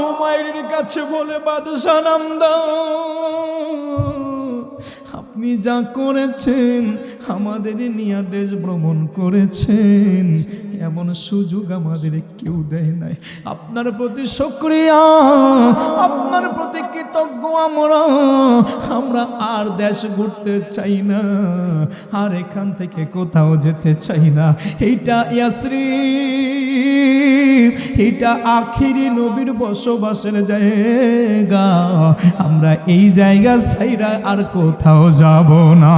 হুমায়ুনের কাছে বলে, বাদশাহ নাম দাও, আপনি যা করেছেন, আমাদের নিয়ে দেশ ভ্রমণ করেছেন, এমন সুযোগ আমাদের কেউ দেয় নাই। আপনার প্রতি শুকরিয়া, আপনার প্রতি কৃতজ্ঞ আমরা আর দেশ ঘুরতে চাই না, আর এখান থেকে কোথাও যেতে চাই না। এইটা ইয়াসরিব, এটা আখিরি নবীর বসবাসের জায়গা, আমরা এই জায়গা ছাইরা আর কোথাও যাব না।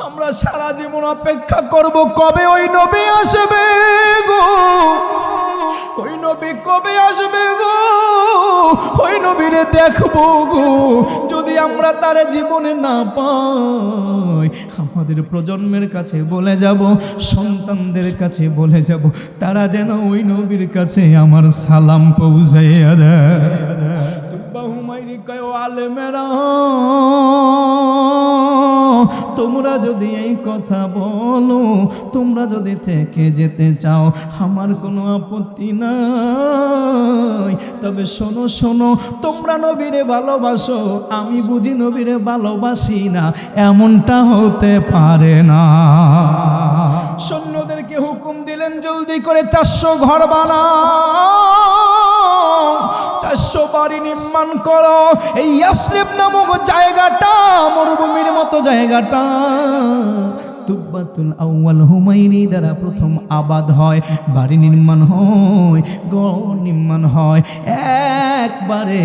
আমরা সারা জীবন অপেক্ষা করব কবে ওই নবী আসবে গো, ওই নবী কবে আসবে গো, ওই নবীরে দেখবো গো। যদি আমরা তার জীবনে না পাই, আমাদের প্রজন্মের কাছে বলে যাব, সন্তানদের কাছে বলে যাব, তারা যেন ওই নবীর কাছে আমার সালাম পৌঁছাইয়া দেয়। তুব্বা হুমায়ুনি কয়, ও আলেমেরা, তোমরা যদি এই কথা বলো, তোমরা যদি থেকে যেতে চাও, আমার কোনো আপত্তি নাই। তবে শোনো শোনো, তোমরা নবীরে ভালোবাসো, আমি বুঝি নবীরে ভালোবাসি না, এমনটা হতে পারে না। সৈন্যদেরকে হুকুম দিলেন, জলদি করে 400 ঘর বানাও, 400 বাড়ি নির্মাণ করো। এই ইয়াসরিব নামক জায়গাটা, মরুভূমির মতো জায়গাটা, তুব্বাতুল আউয়াল হুমায়ুনি দ্বারা প্রথম আবাদ হয়, বাড়ি নির্মাণ হয়, গড় নির্মাণ হয়। একবারে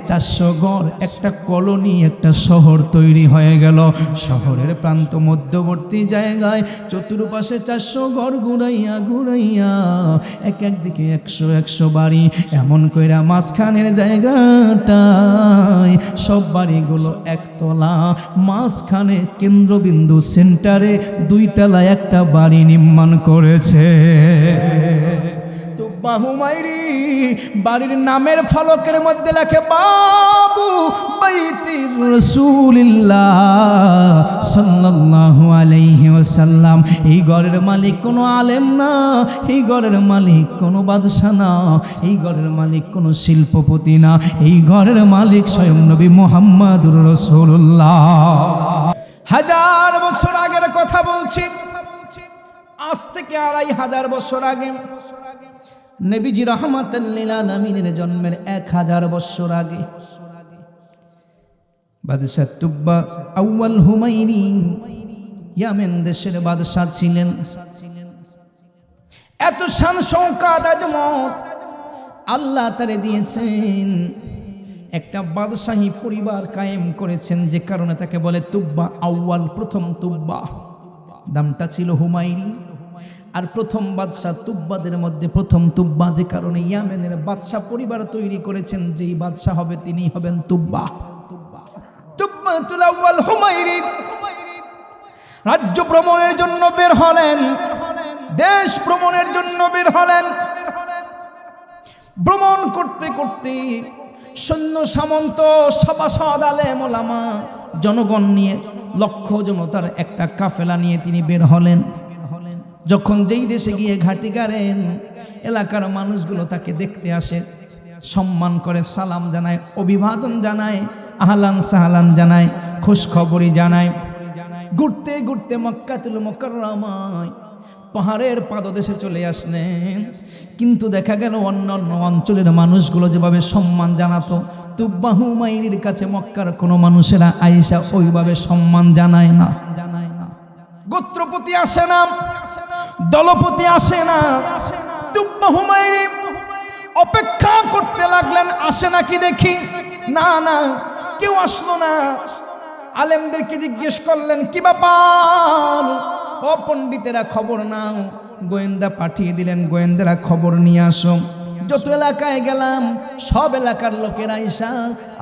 400 গড়, একটা কলোনি, একটা শহর তৈরি হয়ে গেল। শহরের প্রান্ত মধ্যবর্তী জায়গায় চতুর্পাশে 400 গড় ঘুরাইয়া ঘুরাইয়া এক একদিকে 100 বাড়ি, এমন কইরা মাঝখানের জায়গাটায় সব বাড়িগুলো একতলা, মাঝখানে কেন্দ্রবিন্দু সেন্টারে 2 তলায় একটা বাড়ি নির্মাণ করেছে। তুব্বা হুমায়ুনি বাড়ির নামের ফলকের মধ্যে লেখে, বাবু বাইতির রাসূলিল্লাহ সাল্লাল্লাহু আলাইহি ওয়াসাল্লাম। এই ঘরের মালিক কোনো আলেম না, এই ঘরের মালিক কোনো বাদশা না, এই ঘরের মালিক কোনো শিল্পপতি না, এই ঘরের মালিক স্বয়ং নবী মুহাম্মদুর রাসূলুল্লাহ। 1000 বছর আগের কথা বলছি, আজ থেকে 2500 বছর আগে, নবীজি রাহমাতাল লিল আলামিনের জন্মের 1000 বছর আগে বাদশা তুব্বা আউয়াল হুমায়ুনি ইয়ামেন দেশের বাদশা ছিলেন। এত শান শওকত আজমত আল্লাহ তারে দিয়েছেন, একটা বাদশাহী পরিবার কায়েম করেছেন, যে কারণে তাকে বলে তুব্বা আউয়াল, প্রথম তুব্বা। দামটা ছিল হুমায়ুনি, আর প্রথম বাদশা তুব্বাদের মধ্যে প্রথম তুব্বা, যে কারণে ইয়ামেনের বাদশা পরিবার তৈরি করেছেন, যেই বাদশা হবে তিনি হবেন তুব্বা। তুব্বাতুল আউয়াল হুমায়ুনি রাজ্য ভ্রমণের জন্য বের হলেন, দেশ ভ্রমণের জন্য বের হলেন। ভ্রমণ করতে করতে সৈন্য সামন্ত সভাসদ আলেম ওলামা জনগণ নিয়ে, লক্ষ জনতার একটা কাফেলা নিয়ে তিনি বের হলেন। যখন যেই দেশে গিয়ে ঘাঁটি গাড়েন, এলাকার মানুষগুলো তাকে দেখতে আসে, সম্মান করে, সালাম জানায়, অভিবাদন জানায়, আহলান সাহলান জানায়, খোঁজখবরি জানায়। ঘুরতে ঘুরতে মক্কাতুল মুকাররমায় পাহাড়ের পাদদেশে চলে আসলেন, কিন্তু দেখা গেল অন্যান্য অঞ্চলের মানুষগুলো যেভাবে সম্মান জানাতো, তুব্বা হুমায়ুনির কাছে মক্কার কোনো মানুষেরা আয়েশা ওইভাবে সম্মান জানায় না। গোত্রপতি আসে না, দলপতি আসে না। তুব্বা হুমায়ুনি অপেক্ষা করতে লাগলেন, আসে নাকি দেখি। না না, কেউ আসলো না। আলেমদেরকে জিজ্ঞেস করলেন, কি ব্যাপার? ও পণ্ডিতেরা খবর নাও। গোয়েন্দা পাঠিয়ে দিলেন, গোয়েন্দারা খবর নিয়ে আসো। যত এলাকায় গেলাম, সব এলাকার লোকেরা আইসা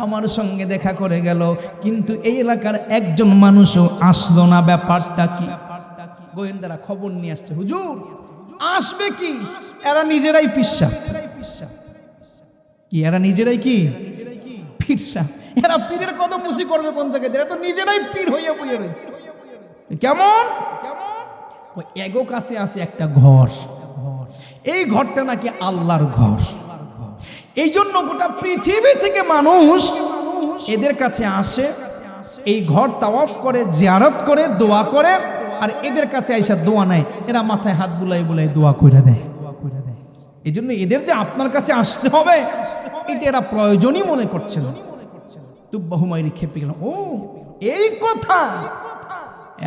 আমার সঙ্গে দেখা করে গেল, কিন্তু এই এলাকার একজন মানুষও আসলো না। ব্যাপারটা কি? গোয়েন্দারা খবর নিয়ে আসছে, হুজুর আসবে কি? এরা নিজেরাই পিসা। কি এরা নিজেরাই কি পিসা? এরা পীরের কদম মুসি করবে কোন জায়গায়? এরা তো নিজেরাই পীর হইয়া বইয়া রয়েছে। কেমন? ওই এগো কাছে আছে একটা ঘর, এই ঘরটা নাকি আল্লাহর ঘর। এই জন্য গোটা পৃথিবী থেকে মানুষ এদের কাছে আসে, এই ঘর তাওয়াফ করে, জিয়ারত করে, দোয়া করে, আর এদের কাছে আইসা দোয়া নেয়। এরা মাথায় হাত বুলাই বুলাই দোয়া কইরা দেয়। এই জন্য এদের যে আপনার কাছে আসতে হবে এটা এরা প্রয়োজনই মনে করছেন। তুব্বা হুমায়রি খেপে গেল, ও এই কথা,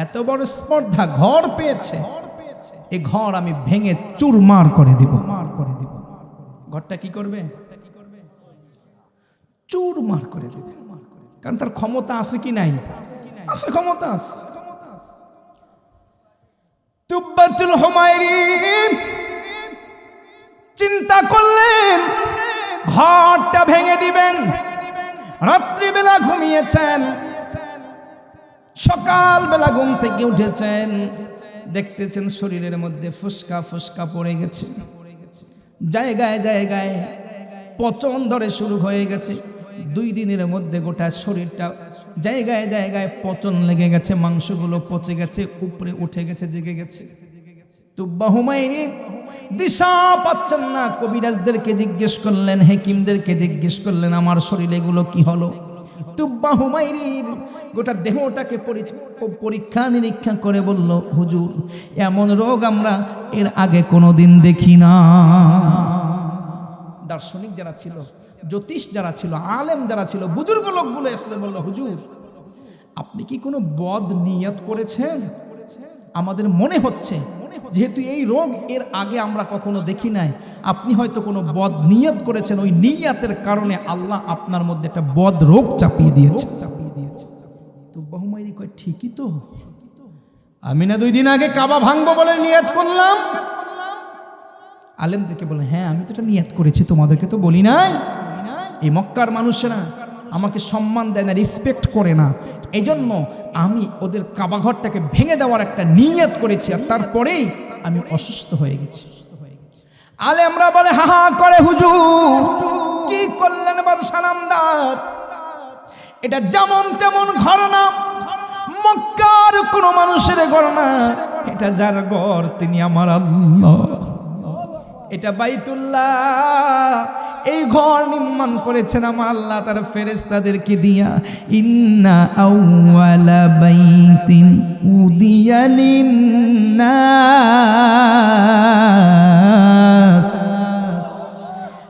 এত বড় স্পর্ধা, ঘর পেয়েছে, এই ঘর আমি ভেঙে চুরমার করে দিব। ঘরটা কি করবে? চুরমার করে দেবে। কারণ তার ক্ষমতা আছে কি নাই? আছে, ক্ষমতা আছে। তুব্বাতুল হুমায়রি চিন্তা করলেন ঘরটা ভেঙে দিবেন। রাত্রিবেলা ঘুমিয়েছেন, সকালবেলা ঘুম থেকে উঠেছেন, দেখতেছেন শরীরের মধ্যে ফুসকা ফুসকা পড়ে গেছে, জায়গায় জায়গায় পচন ধরে শুরু হয়ে গেছে। 2 দিনের মধ্যে গোটা শরীরটা জায়গায় জায়গায় পচন লেগে গেছে, মাংসগুলো পচে গেছে, উপরে উঠে গেছে, জেগে গেছে। তুব্বা হুমায়রি দিশা পাচ্ছেন না। কবিরাজদেরকে জিজ্ঞেস করলেন, হেকিমদেরকে জিজ্ঞেস করলেন, আমার শরীরে এগুলো কি হলো? তুব্বা হুমায়রির গোটা দেহটাকে পরীক্ষা নিরীক্ষা করে বলল, হুজুর, এমন রোগ আমরা এর আগে কোনোদিন দেখি না। দার্শনিক যারা ছিল, জ্যোতিষ যারা ছিল, আলেম যারা ছিল, বুজুর্গ লোকগুলো এসে বলল, হুজুর, আপনি কি কোনো বদ নিয়ত করেছেন? আমাদের মনে হচ্ছে যেহেতু এই রোগ এর আগে আমরা কখনো দেখি নাই, আপনি হয়তো কোনো বদ নিয়ত করেছেন, ওই নিয়তের কারণে আল্লাহ আপনার মধ্যে একটা বদ রোগ চাপিয়ে দিয়েছে। তো বহুমাইরি কয়, ঠিকই তো, আমি না 2 দিন আগে কাবা ভাঙবো বলে নিয়ত করলাম। আলেমদেরকে বলেন, হ্যাঁ আমি তো এটা নিয়ত করেছি, তোমাদেরকে তো বলি নাই। এই মক্কার মানুষেরা আমাকে সম্মান দেয় না, রেসপেক্ট করে না, এই জন্য আমি ওদের কাবা ঘরটাকে ভেঙে দেওয়ার একটা নিয়ত করেছি, আর তারপরেই আমি অসুস্থ হয়ে গেছি। আলেমরা বলে, হা হা করে, হুজুর কি করলেন বাদশা নামদার? এটা যেমন তেমন ঘর না, মক্কার কোন মানুষের ঘর না, এটা যার ঘর তিনি আমার আল্লাহ, এটা বাইতুল্লাহ। এই ঘর নির্মাণ করেছেন আমার আল্লাহ তার ফেরেশতাদেরকে দিয়া। ইন্না আউওয়ালা বাইতিন উদিয়া লিন্নাস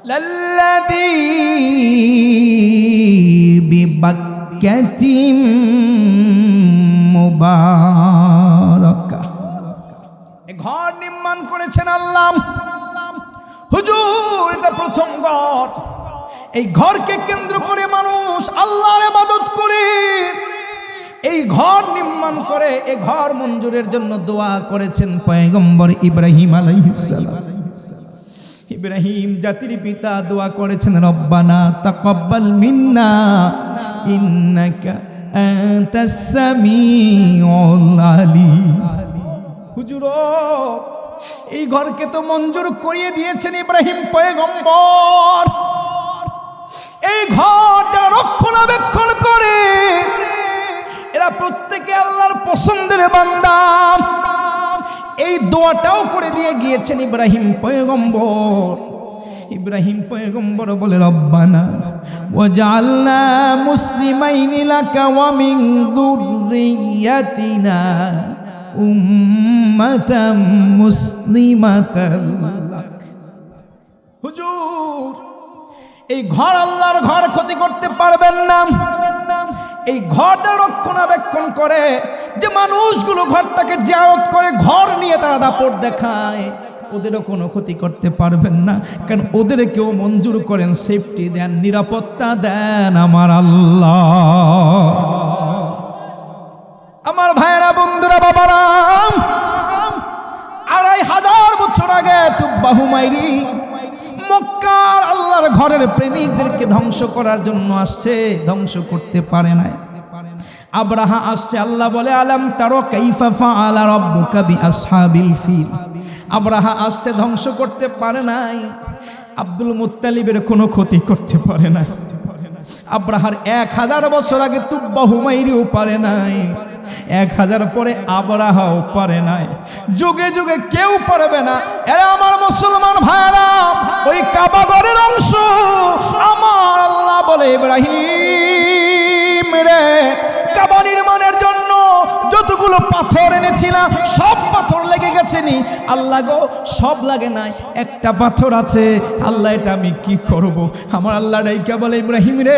লাল্লাযী বিবাক্কাতিন মুবারাকা। এই ঘর নির্মাণ করেছেন আল্লাহ। হুজুর, এটা প্রথম ঘর। এই ঘরকে কেন্দ্র করে মানুষ আল্লাহর ইবাদত করে, এই ঘর নির্মাণ করে, এই ঘর মঞ্জুরের জন্য দোয়া করেছেন পয়গম্বর ইব্রাহিম আলাইহিস সালাম। ইব্রাহিম জাতির পিতা দোয়া করেছেন, রব্বানা তাকাব্বাল মিন্না ইন্নাকা আনতাস সামিউল আলিম। হুজুর, এই ঘরকে তো মঞ্জুর করিয়ে দিয়েছেন ইব্রাহিম পয়গম্বর। এই ঘর যারা রক্ষণাবেক্ষণ করে এরা প্রত্যেকে আল্লাহর পছন্দের বান্দা। এই দোয়াটাও করে দিয়ে গিয়েছেন ইব্রাহিম পয়গম্বর। ইব্রাহিম পয়গম্বর বলে, রব্বানা ওয়াজআলনা মুসলিমাইনি লাকা ওয়া মিন যুররিয়াতিনা উম্মাতাম মুসলিমাতাল লাক। হুজুর, এই ঘর আল্লাহর ঘর, ক্ষতি করতে পারবেন না। এই ঘরটা রক্ষণাবেক্ষণ করে যে মানুষগুলো ঘরটাকে জিয়ারত করে, ঘর নিয়ে তারা দাপট দেখায়, ওদেরও কোনো ক্ষতি করতে পারবেন না। কারণ ওদের কেউ মঞ্জুর করেন, সেফটি দেন, নিরাপত্তা দেন আমার আল্লাহ। আমার ভাইরা, বন্ধুরা, বাবারা, 2500 বছর আগে তুব্বা হুমায়রি মক্কার আল্লাহর ঘরের প্রেমিকদেরকে ধ্বংস করার জন্য আসছে, ধ্বংস করতে পারে না। আব্রাহা আসছে, আল্লাহ বলে, আলাম তারা কাইফা ফাআলা রাব্বুকা বিআসহাবিল ফিল। আব্রাহা আসছে, ধ্বংস করতে পারে নাই। আব্দুল মুত্তালিবের কোনো ক্ষতি করতে পারে না। আব্রাহার 1000 বছর আগে তুব্বা হুমায়রিও পারে নাই, 1000 পরে আব্রাহাও পারে নাই, যুগে যুগে কেউ পারবে না। এরা আমার মুসলমান ভাইরা, ওই কাবা ঘরের অংশ গেছি না, সব পাথর লেগে গেছে নি। আল্লাহ গো সব লাগে নাই, একটা পাথর আছে। আল্লাহ এটা আমি কি করব? আমার আল্লাহ ডাইকা বলে, ইব্রাহিম রে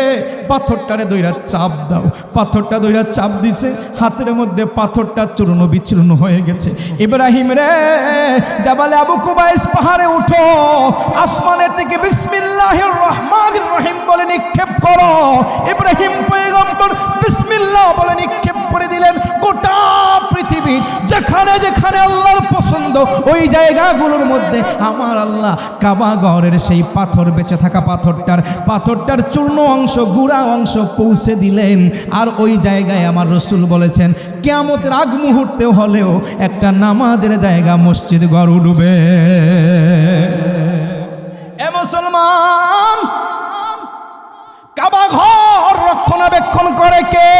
পাথরটারে দইরা চাপ দাও। পাথরটা দইরা চাপ দিছে, হাতের মধ্যে পাথরটা চূর্ণ বিচূর্ণ হয়ে গেছে। ইব্রাহিম রে জাবালে আবু কুবাইস পাহাড়ে উঠো, আসমানের দিকে বিসমিল্লাহির রহমানির রহিম বলে নিক্ষেপ করো। ইব্রাহিম পয়গম্বর বিসমিল্লাহ বলে নিক্ষেপ করে দিলেন। গোটা পৃথিবী যেখানে যেখানে আল্লাহর পছন্দ ওই জায়গাগুলোর মধ্যে আমার আল্লাহ কাবা ঘরের সেই পাথর, বেঁচে থাকা পাথরটার চূর্ণ অংশ, গুড়া অংশ পৌঁছে দিলেন। আর ওই জায়গায় আমার রসুল বলেছেন কিয়ামতের আগ মুহূর্তে হলেও একটা নামাজের জায়গা মসজিদ গড় উঠবে। এ মুসলমান, কাবা ঘর রক্ষণাবেক্ষণ করে কে?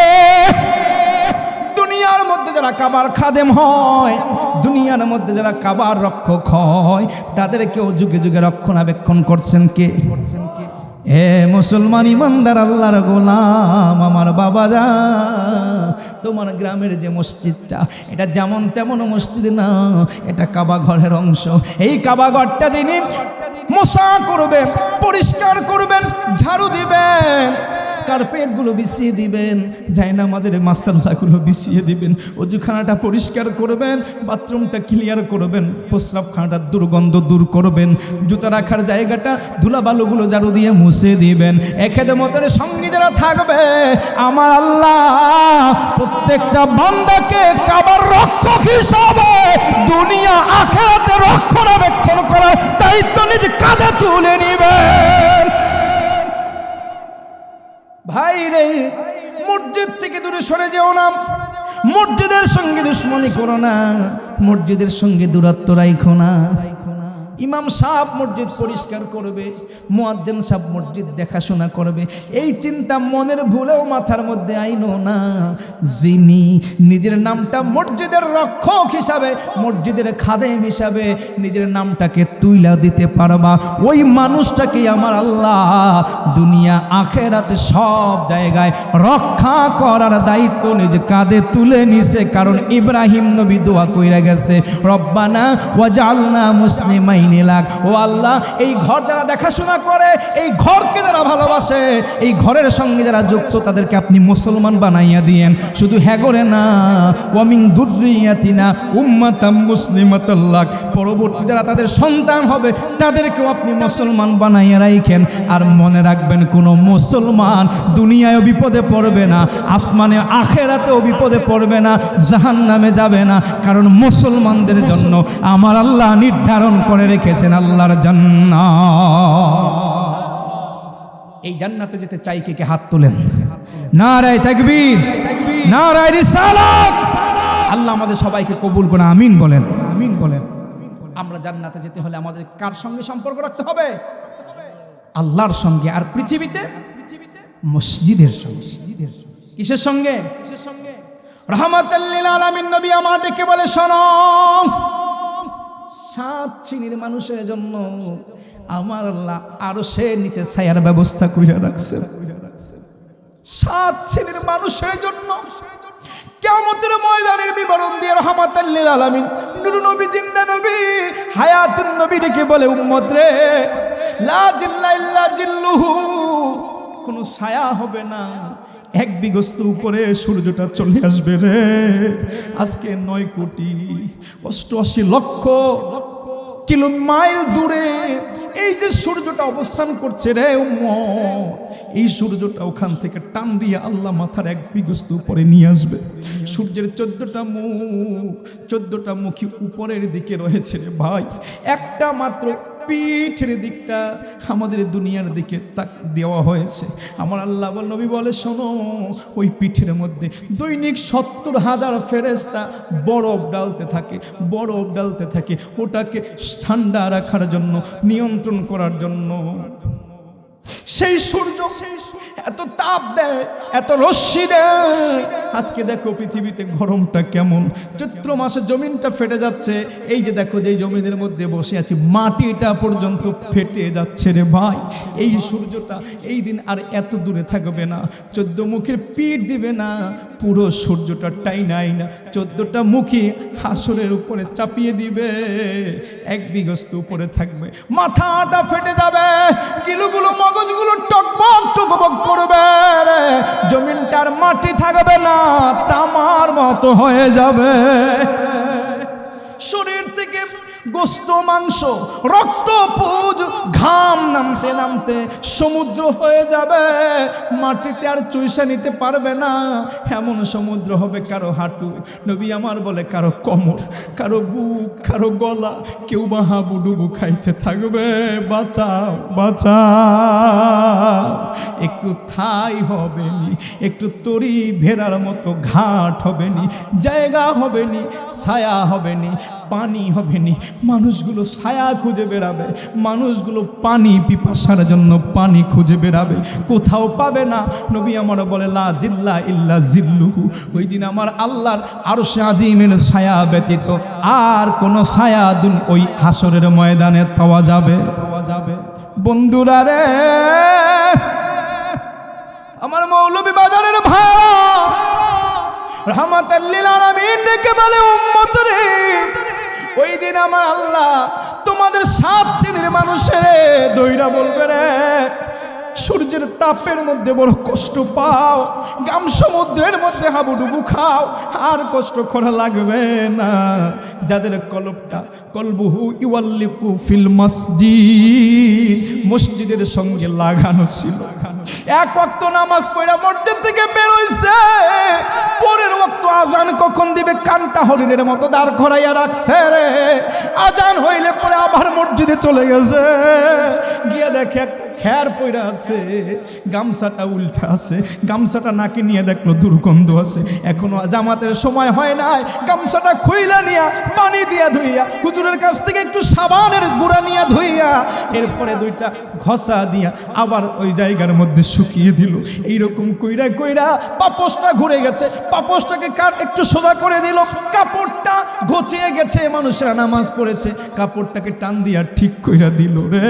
দুনিয়ার মধ্যে যারা কাবার খাদেম হয়, দুনিয়ার মধ্যে যারা কাবার রক্ষক হয়, তাদেরকেও যুগে যুগে রক্ষণাবেক্ষণ করছেন কে? হে মুসলমান ইমানদার আল্লাহর গোলাম, আমার বাবারা, তোমার গ্রামের যে মসজিদটা, এটা যেমন তেমন মসজিদ না, এটা কাবা ঘরের অংশ। এই কাবা ঘরটা যিনি মোছা করবেন, পরিষ্কার করবেন, ঝাড়ু দিবেন, কার্পেটগুলো বিছিয়ে দিবেন, জায়নামাজের মাসাল্লাগুলো বিছিয়ে দিবেন, অজুখানাটা পরিষ্কার করবেন, বাথরুমটা ক্লিয়ার করবেন, প্রস্রাবখানাটার দুর্গন্ধ দূর করবেন, জুতা রাখার জায়গাটা ধুলাবালুগুলো ঝাড়ু দিয়ে মুছে দিবেন। এখেদমতের সঙ্গে যারা থাকবে, আমার আল্লাহ প্রত্যেকটা বান্দাকে কাবার রক্ষক হিসাবে দুনিয়া আখিরাতে রক্ষণাবেক্ষণ করার দায়িত্ব নিজ কাঁধে তুলে নিবেন। ভাই রে, মসজিদ থেকে দূরে সরে যেও না, মসজিদের সঙ্গে দুশ্মনী করো না, মসজিদের সঙ্গে দূরত্ব রাখো না। ইমাম সাহেব মসজিদ পরিষ্কার করবে, মুয়াজ্জিন সাহেব মসজিদ দেখাশোনা করবে, এই চিন্তা মনের ভুলেও মাথার মধ্যে আইনো না। যিনি নিজের নামটা মসজিদের রক্ষক হিসাবে, মসজিদের খাদেম হিসাবে নিজের নামটাকে তুইলা দিতে পারবা, ওই মানুষটাকে আমার আল্লাহ দুনিয়া আখেরাতে সব জায়গায় রক্ষা করার দায়িত্ব নিজ কাঁধে তুলে নিছে। কারণ ইব্রাহিম নবী দোয়া কইরা গেছে, রব্বানা ওয়াজআলনা মুসলিমাইন। ও আল্লাহ, এই ঘর যারা দেখাশোনা করে, এই ঘরকে যারা ভালোবাসে, এই ঘরের সঙ্গে যারা যুক্ত, তাদেরকে আপনি মুসলমান বানাইয়া দিয়েন। শুধু হ্যাগরে না, ওয়ামিন দুররিয়াতিনা উম্মাতাম মুসলিমাতাল লাক, পরবর্তী যারা তাদের সন্তান হবে তাদেরকেও আপনি মুসলমান বানাইয়া রাখেন। আর মনে রাখবেন, কোনো মুসলমান দুনিয়ায়ও বিপদে পড়বে না, আসমানে আখেরাতেও বিপদে পড়বে না, জাহান্নামে যাবে না। কারণ মুসলমানদের জন্য আমার আল্লাহ নির্ধারণ করে রেখেছেন আল্লাহর জান্নাত। এই জান্নাতে যেতে চাই কে কে হাত তোলেন? নারায়ে তাকবীর, নারায়ে রিসালাত। আল্লাহ আমাদের সবাইকে কবুল করে আমিন বলেন, আমিন বলেন। আমরা জান্নাতে যেতে হলে আমাদের কার সঙ্গে সম্পর্ক রাখতে হবে? আল্লাহর সঙ্গে। আর পৃথিবীতে মসজিদের সঙ্গে। কিসের সঙ্গে? রাহমাতাল লিল আলামিন নবী আমার ডেকে বলে, শোনো, 7 শ্রেণীর মানুষের জন্য আমার আল্লাহ আরশের নিচে ছায়ার ব্যবস্থা কইরা রাখছেন। 7 শ্রেণীর মানুষের জন্য কিয়ামতের ময়দানের বিবরণ দিয়ে রাহমাতাল লিল আলামিন নূর নবী, জিন্দা নবী, হায়াতুন নবী ডেকে বলে, উম্মত রে, লা জিল্লা ইল্লা জিল্লুহু, কোনো ছায়া হবে না, 1 বিঘস্ত উপরে সূর্যটা চলে আসবে রে। আজকে 9,88,00,000 মাইল দূরে এই যে সূর্যটা অবস্থান করছে রে উম্মত, এই সূর্যটা ওখান থেকে টান দিয়ে আল্লাহ মাথার 1 বিঘস্ত উপরে নিয়ে আসবে। সূর্যের 14টা মুখ, 14টা মুখী উপরের দিকে রয়েছে রে ভাই। একটা মাত্র পিঠের দিকটা আমাদের দুনিয়ার দিকে তাক দেওয়া হয়েছে। আমার আল্লাহ নবী বলে, শোনো, ওই পিঠের মধ্যে দৈনিক 70,000 ফেরেশতা বরফ ডালতে থাকে, বরফ ডালতে থাকে, ওটাকে ঠান্ডা রাখার জন্য, নিয়ন্ত্রণ করার জন্য। সেই সূর্য এত তাপ দেয়, এত রশ্মি দেয়। আজকে দেখো পৃথিবীতে গরমটা কেমন, চৈত্র মাসে জমিনটা ফেটে যাচ্ছে। এই যে দেখো, যে জমিনের মধ্যে বসে আছি, মাটিটা পর্যন্ত ফেটে যাচ্ছে রে ভাই। এই সূর্যটা এই দিন আর এত দূরে থাকবে না, 14 মুখের পিঠ দিবে না, পুরো সূর্যটা টাইনাই না 14টা মুখী হাসরের উপরে চাপিয়ে দিবে, 1 বিঘস্ত উপরে থাকবে, মাথাটা ফেটে যাবে, গিলুগুলো মগজগুলো টকবক টকবক করবে, জমিনটার মাটি থাকবে না, তামার মতো হয়ে যাবে। শরীর থেকে গোস্ত মাংস রক্ত পুজ ঘাম নামতে নামতে সমুদ্র হয়ে যাবে, মাটিতে আর চুইসা নিতে পারবে না, এমন সমুদ্র হবে কারো হাঁটু, নবী আমার বলে কারো কোমর, কারো বুক, কারো গলা, কেউ বা হাবুডুবু খাইতে থাকবে। বাঁচাও বাঁচাও, একটু ঠাই হবে নি, একটু তরি ভেড়ার মতো ঘাট হবে নি, জায়গা হবে নি, ছায়া হবে নি, পানি হবে নি। মানুষগুলো ছায়া খুঁজে বেড়াবে, মানুষগুলো পানি পিপাসার জন্য পানি খুঁজে বেড়াবে, কোথাও পাবে না। নবী আমার বলে লা জিল্লা ইল্লা জিল্লুহু, ওই দিন আমার আল্লাহর আরশে আজিমের ছায়া ব্যতীত আর কোন ছায়া ওই হাসরের ময়দানে পাওয়া যাবে। বন্ধুরা রে, আমার মৌলভী বাজারের ভাই রাহমাতাল লিল আলামিন ডেকে বলে, উম্মত রে, ওই দিন আমার আল্লাহ তোমাদের 7 শ্রেণীর মানুষের দইরা বলবে রে, সূর্যের তাপের মধ্যে বড় কষ্ট পাও, গাম সমুদ্রের মধ্যে হাবুডুবু খাও, আর কষ্ট করা লাগবে না। যাদের কলবুহু ইওয়াল্লিকু ফিল মসজিদ, মসজিদের সঙ্গে লাগানো ছিল, 1 ওয়াক্ত নামাজ পড়া মসজিদ থেকে বের হইছে, পরের ওয়াক্ত আজান কখন দিবে কানটা হরিণের মতো দাঁড় করাইয়া রাখছে রে। আজান হইলে পরে আবার মসজিদে চলে গেছে, গিয়ে দেখে একটা খ্যার পইরা আছে, গামছাটা উল্টা আছে, গামছাটা নাকি নিয়ে দেখলো দুর্গন্ধ আছে, এখনো জামাতের সময় হয় নাই, গামছাটা খুইলা নিয়া পানি দিয়া ধুইয়া হুজুরের কাছ থেকে একটু সাবানের গুঁড়া নিয়া ধুইয়া এরপরে 2টা ঘষা দিয়া আবার ওই জায়গার মধ্যে শুকিয়ে দিল। এইরকম কইরা কইরা পাপোশটা ঘুরে গেছে, পাপোশটাকে একটু সোজা করে দিল, কাপড়টা ঘচিয়ে গেছে, মানুষরা নামাজ পড়েছে, কাপড়টাকে টান দিয়া ঠিক কইরা দিল রে।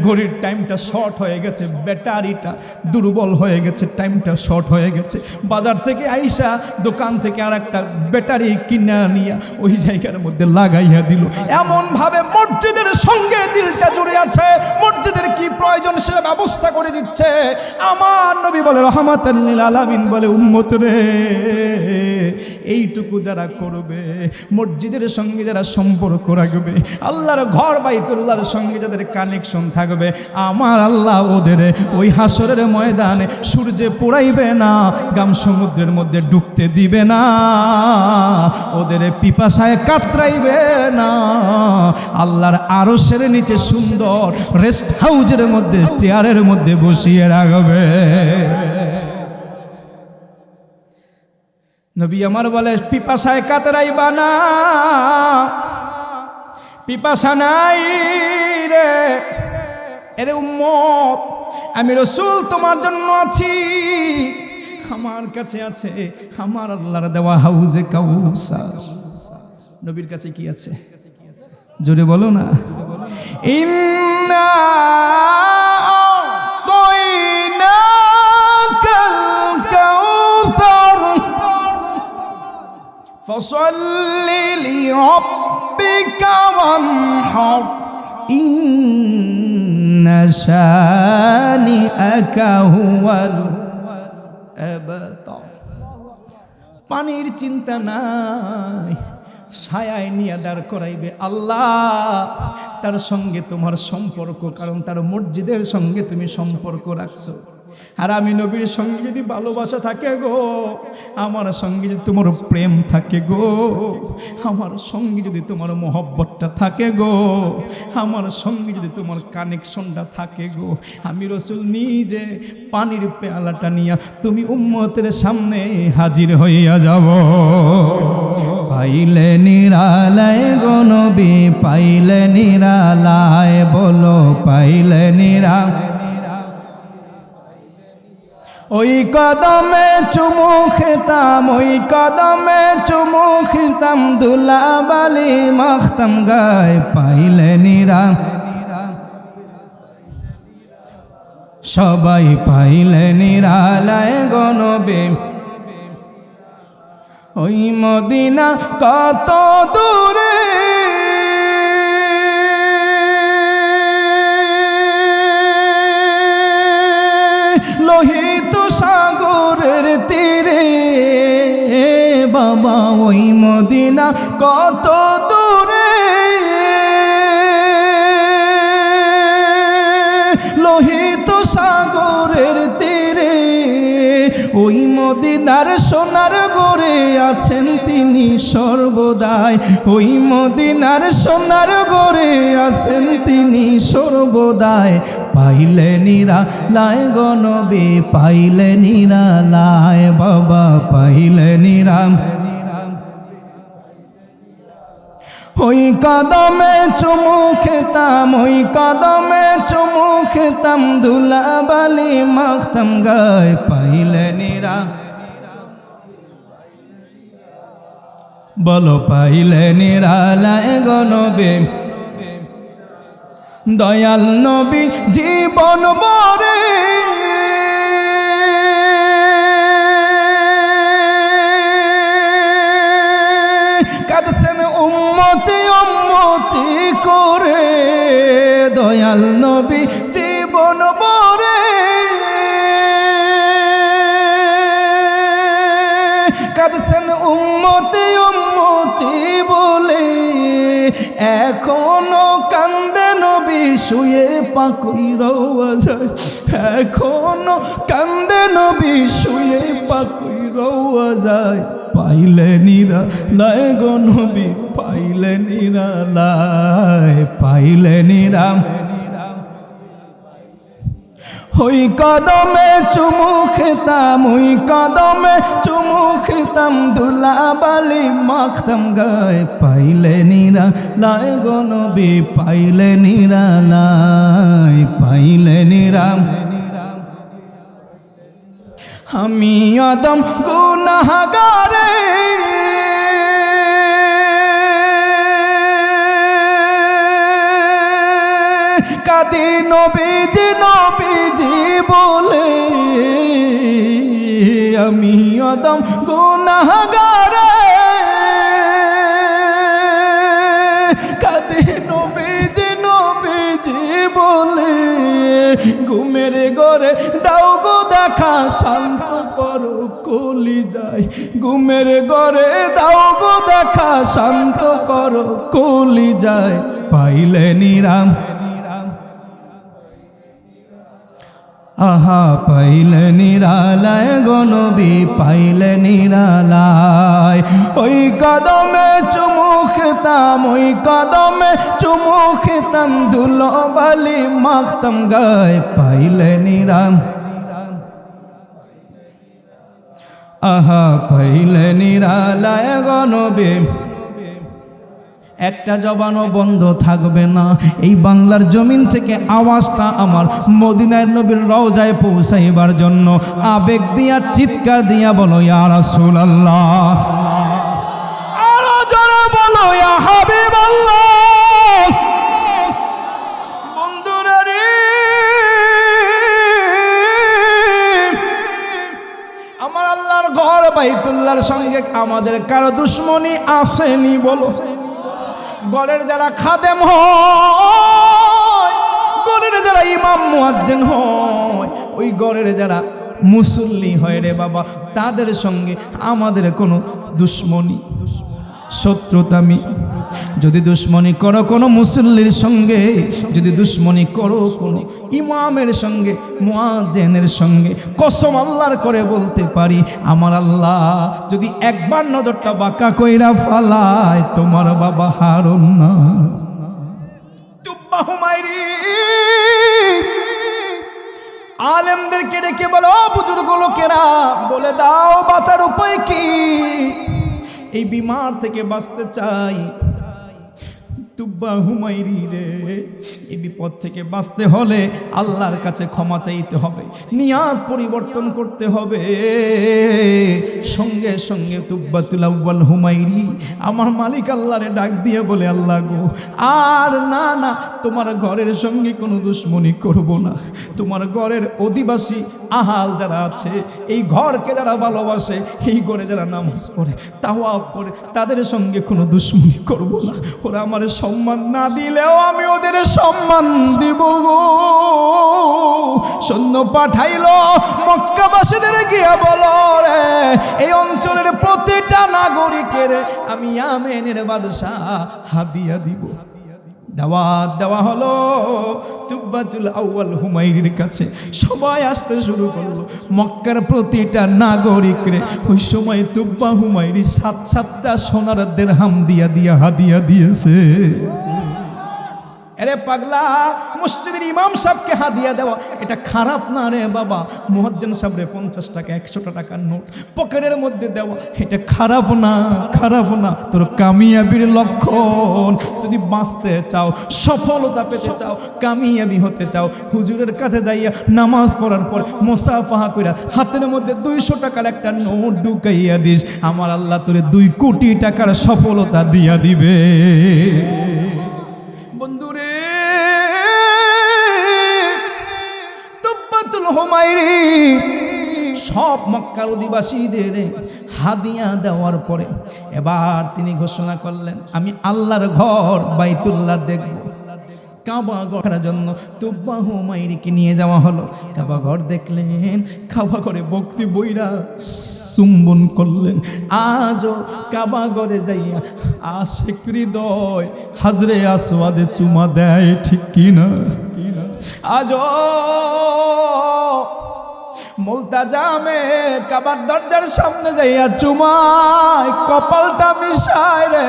ঘড়ির টাইমটা শর্ট হয়ে গেছে, ব্যাটারিটা দুর্বল হয়ে গেছে, টাইমটা শর্ট হয়ে গেছে। বাজার থেকে আইসা দোকান থেকে আর একটা ব্যাটারি কিনা নিয়ে ওই জায়গার মধ্যে লাগাইয়া দিল। এমন ভাবে মসজিদের সঙ্গে দিলটা জুড়ে আছে, মসজিদের কি প্রয়োজন সেটা ব্যবস্থা করে দিচ্ছে। আমার নবী বলে রাহমাতাল লিল আলামিন বলে, উম্মত রে, এইটুকু যারা করবে, মসজিদের সঙ্গে যারা সম্পর্ক রাখবে, আল্লাহর ঘর বাইতুল্লাহর সঙ্গে যাদের কানেকশন থাকবে, আমার আল্লাহ ওদের ওই হাসরের ময়দানে সূর্যে পোড়াইবে না, গাম সমুদ্রের মধ্যে ডুবতে দিবে না, ওদের পিপাসায় কাতরাইবে না, আল্লাহর আরশের নিচে সুন্দর রেস্ট হাউজের মধ্যে চেয়ারের মধ্যে বসিয়ে রাখবে। নবী আমার বলে, পিপাসায় কাতরাইবা না, পিপাসা নাই রে, এরে উম্মত, আমি রাসূল তোমার জন্য আছি, আমার কাছে আছে আমার আল্লাহর দেওয়া হাউজে কাউসার। নবীর কাছে কি আছে? জোরে বলো না। ইন্না আ'তাইনাকাল কাউসার ফসল্লি লিরাব্বিকা ওয়ানহার ইন্না শানিআকা হুয়াল আবতার। পানির চিন্তা নাই, ছায়ায় নিয়ে দাঁড় করাইবে আল্লাহ, তার সঙ্গে তোমার সম্পর্ক, কারণ তার মসজিদের সঙ্গে তুমি সম্পর্ক রাখছো। আর আমি নবীর সঙ্গে যদি ভালোবাসা থাকে গো, আমার সঙ্গে যদি তোমার প্রেম থাকে গো, আমার সঙ্গে যদি তোমার মহব্বতটা থাকে গো, আমার সঙ্গে যদি তোমার কানেকশনটা থাকে গো, আমি রাসূল নিজে পানির পেয়ালাটা নিয়া তুমি উম্মতের সামনে হাজির হইয়া যাব। পাইলে নিরালায় গো নবী, পাইলে নিরালায়, বলো পাইলে নিরালায়, ওই কদমে চুমু খেতাম, ওই কদমে চুমু খেতাম, দুলাবালি মাখতাম গায়ে, পাইলে নিরাম সবাই পাইলে নিরালায় গো নবী। ওই মদিনা কত দূরে, লোহিত সাগরের তীরে বাবা, ওই মদিনা কত দূরে, লোহিত সাগরের তীরে, ওই মদিনার সোনার গড়ে আছেন তিনি সর্বদাই, ওই মদিনার সোনার গড়ে আছেন তিনি সর্বদাই, পাইলে নিরালায় গো নবী, পাইলে নিরালায় বাবা, পাইলে নিরাম। ওই কদমে চুমু খেতাম, ওই কদমে চুমু খেতাম, দুলাবালি মাখতাম গায়ে, পাইলে নিরা বলো, পাইলে নিরালায় গো নবী। দয়াল নবী জীবন বরে কাঁদছেন উম্মতি উম্মতি করে, দয়াল নবী জীবন বরে কাঁদছেন উম্মতি উম্মতি বলে, এখনো কান্দে নবী শুয়ে পাকুই রওয়া যায়, এখনো কান্দে নবী শুয়ে পাকুই রওয়া যায়, পাইলে নিরালায় গো নবী, পাইলে নিরালায়, পাইলে নিরাম। ওই কদমে চুমু খেতাম, ওই কদমে চুমু খেতাম, দুলাবালি মাখতাম গায়ে, পাইলে নিরালায় গো নবী, পাইলে নিরালায়, পাইলে নিরাম। আমি আদম গুনাহগারে কাঁদি নবীজি নবীজি বলে, আমি আদম গুনাহগারে কাঁদি নবীজি নবীজি বলে, ঘুমের ঘরে দাও গো দেখা, শান্ত করো কলি যায়, ঘুমের ঘরে দাও গো দেখা, শান্ত করো কলি যায়, পাইলে নিরাম। আহা পাইলে নিরালায় গো নবী, পাইলে নিরালায়। ওই কদমে চুমু খেতাম, ওই কদমে চুমু খেতাম, ধুলোবালি মাখতাম গায়ে, পাইলে নিরাম। আহা পাইলে নিরালায় গো নবী। একটা জবানও বন্ধ থাকবে না, এই বাংলার জমিন থেকে আওয়াজটা আমার মদিনার নবীর রওজায় পৌঁছাইবার জন্য আবেগ দিয়া চিৎকার দিয়া বলো ইয়া রাসূলুল্লাহ, আরো জোরে বলো ইয়া হাবিবাল্লাহ। বন্ধুরা রে, আমার আল্লাহর ঘর বাইতুল্লাহর সঙ্গে আমাদের কারো দুশ্মনী আসেনি বলো? ঘরের যারা খাদেম হয়, ঘরের যারা ইমাম মুয়াজ্জিন হয়, ওই ঘরের যারা মুসল্লি হয় রে বাবা, তাদের সঙ্গে আমাদের কোনো দুশ্মনী শত্রুতামি। যদি দুশ্মনী করো কোনো মুসল্লির সঙ্গে, যদি দুশ্মনী করো কোনো ইমামের সঙ্গে, মুয়াজ্জিনের সঙ্গে, কসম আল্লাহর করে বলতে পারি, আমার আল্লাহ যদি একবার নজরটা বাঁকা কইরা ফালায়, তোমার বাবা হারুন না তুব্বাহু মাইরি। আলেমদেরকে ডেকে বলো, বুজুর্গ লোকেরা বলে দাও বাঁচার উপায় কি? এই বিমার থেকে বাঁচতে চাই, তুব্বা হুমাইরি রে, এই বিপদ থেকে বাঁচতে হলে আল্লাহর কাছে ক্ষমা চাইতে হবে, নিয়াত পরিবর্তন করতে হবে। সঙ্গে সঙ্গে তুব্বাতুল আউয়াল হুমাইরি আমার মালিক আল্লাহরে ডাক দিয়ে বলে, আল্লাহ গো, আর না না, তোমার ঘরের সঙ্গে কোনো দুশ্মনী করব না। তোমার ঘরের অধিবাসী আহাল যারা আছে, এই ঘরকে যারা ভালোবাসে, এই ঘরে যারা নামাজ পড়ে, তাওয়াফ করে, তাদের সঙ্গে কোনো দুশ্মনী করব না। ওরা আমার সম্মান না দিলেও আমি ওদের সম্মান দিব গো। সৈন্য পাঠাইলো, মক্কাবাসীদের গিয়ে বলো রে, এই অঞ্চলের প্রতিটা নাগরিকের আমি ইয়ামেনের বাদশা হাদিয়া দিব। দাওয়াত দেওয়া হলো তুব্বাতুল আউয়াল হুমাইরির কাছে। সবাই আসতে শুরু করলো, মক্কার প্রতিটা নাগরিকরে ওই সময় তুব্বা হুমাইরি 7-7টা সোনার দিরহাম দিয়া হাদিয়া দিয়েছে। আরে পাগলা, মসজিদের ইমাম সাহেবকে হাদিয়া দেওয়া এটা খারাপ না রে বাবা। মুয়াজ্জিন সাহেবরে 50 টাকা 100 টাকার নোট পকেটের মধ্যে দেওয়া এটা খারাপ না, খারাপ না। তোর কামিয়াবির লক্ষণ, যদি বাঁচতে চাও, সফলতা পেতে চাও, কামিয়াবি হতে চাও, হুজুরের কাছে যাইয়া নামাজ পড়ার পর মুসাফাহা কইরা হাতের মধ্যে 200 টাকার একটা নোট ঢুকাইয়া দিস, আমার আল্লাহ তোরে 2 কোটি টাকার সফলতা দিয়া দিবে। বন্ধুরে, তুব্বাতুল হুমাইরি সব মক্কার অধিবাসীদের হাদিয়া দেওয়ার পরে এবার তিনি ঘোষণা করলেন, আমি আল্লাহর ঘর বাইতুল্লাহ দেখব। কাবা ঘরের জন্য তুব্বা হুমাইরিকে নিয়ে যাওয়া হলো। কাবা ঘর দেখলেন, কাবা ঘরে ভক্তি বইরা চুম্বন করলেন। আজও কাবা ঘরে যাইয়া আশিক হৃদয় হাজরে আসওয়াদে চুমা দেয়, ঠিক কিনা? আজও মুলতাজামে কাবার দরজার সামনে যাইয়া চুমায়, কপালটা মিশায় রে।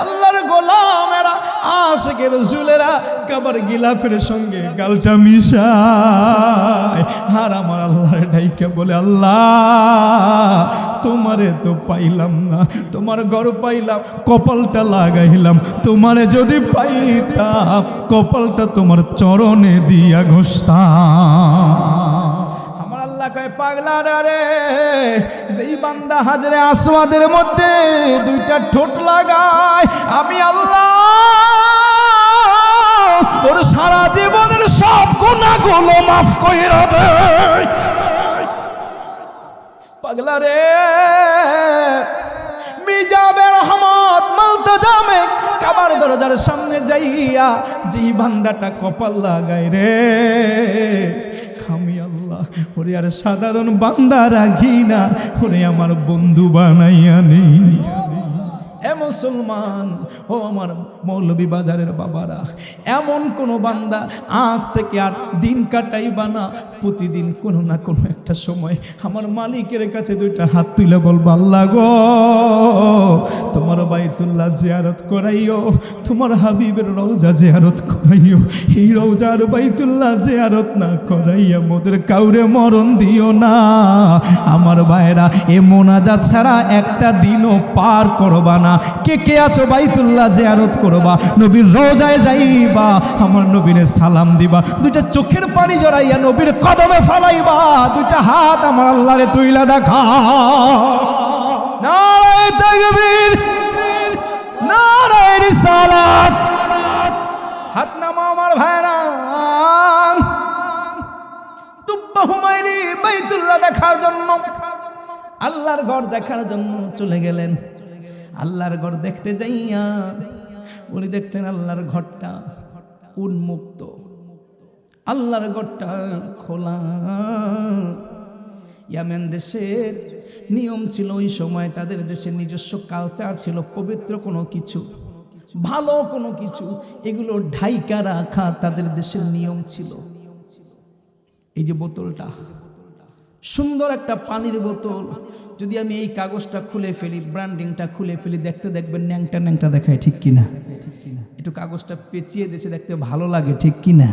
আল্লাহর গোলামেরা, আশিকের রাসূলেরা কাবার গিলাফের সঙ্গে গালটা মিশায়। আর আমার আল্লাহর ডাইকা বলে, আল্লাহ তোমারে তো পাইলাম না, তোমার ঘর পাইলাম, কপালটা লাগাইলাম, তোমারে যদি পাইতাম কপালটা তোমার চরণে দিয়া ঘষতাম। পাগলা রে, যেই বান্দা হাজরে আসওয়াদের মধ্যে 2টা ঠোঁট লাগায়, আমি আল্লাহ ওর সারা জীবনের সব গুনাহগুলো মাফ কইরা দেই। পাগলা রে, মিজাবে রহমত মুলতাজামে কাবার দরজার সামনে যাইয়া যেই বান্দাটা কপাল লাগায় রে, আমি আল্লাহ ওরে আর সাধারণ বান্দা রাখি না, ওরে আমার বন্ধু বানাইয়া নেই। হে মুসলমান, ও আমার মৌলভী বাজারের বাবারা, এমন কোনো বান্দা আজ থেকে আর দিন কাটাইবা না, প্রতিদিন কোনো না কোনো একটা সময় আমার মালিকের কাছে 2টা হাত তুলে বলবা, আল্লাহ গো তোমার বাইতুল্লাহ জিয়ারত করাইও, তোমার হাবিবের রওজা জিয়ারত করাইও। এই রওজার বাইতুল্লাহ জিয়ারত না করাইয়া মোদের কাউরে মরণ দিও না। আমার ভাইরা, এ মোনাজাত ছাড়া একটা দিনও পার করবা না। কে কে আছো বাইতুল্লাহ জিয়ারত করবা, নবীর রওজায় যাইবা, আমার নবীরে সালাম দিবা, 2টা চোখের পানি জড়াইয়া নবীর কদমে ফালাইবা, 2টা হাত আমার আল্লাহরে তুইলা দেখা। নারায়ে তাকবীর, নারায়ে রিসালাত। হাত নামা আমার ভাইরা। তুব্বা হুমাইরি বাইতুল্লাহ দেখার জন্য, আল্লাহর ঘর দেখার জন্য চলে গেলেন। আল্লাহর ঘর দেখতে যাইয়া উনি দেখতেন আল্লাহর ঘরটা উন্মুক্ত, আল্লাহর ঘরটা খোলা। ইয়ামেন দেশের নিয়ম ছিল, ওই সময় তাদের দেশের নিজস্ব কালচার ছিল, পবিত্র কোনো কিছু, ভালো কোনো কিছু, এগুলো ঢাইকা রাখা তাদের দেশের নিয়ম ছিল। এই যে বোতলটা, সুন্দর একটা পানির বোতল, যদি আমি এই কাগজটা খুলে ফেলি, ব্র্যান্ডিংটা খুলে ফেলি, দেখতে দেখবেন ন্যাংটা ন্যাংটা দেখায়, ঠিক কিনা? একটু কাগজটা পেঁচিয়ে দিয়েছে, দেখতে ভালো লাগে, ঠিক কিনা?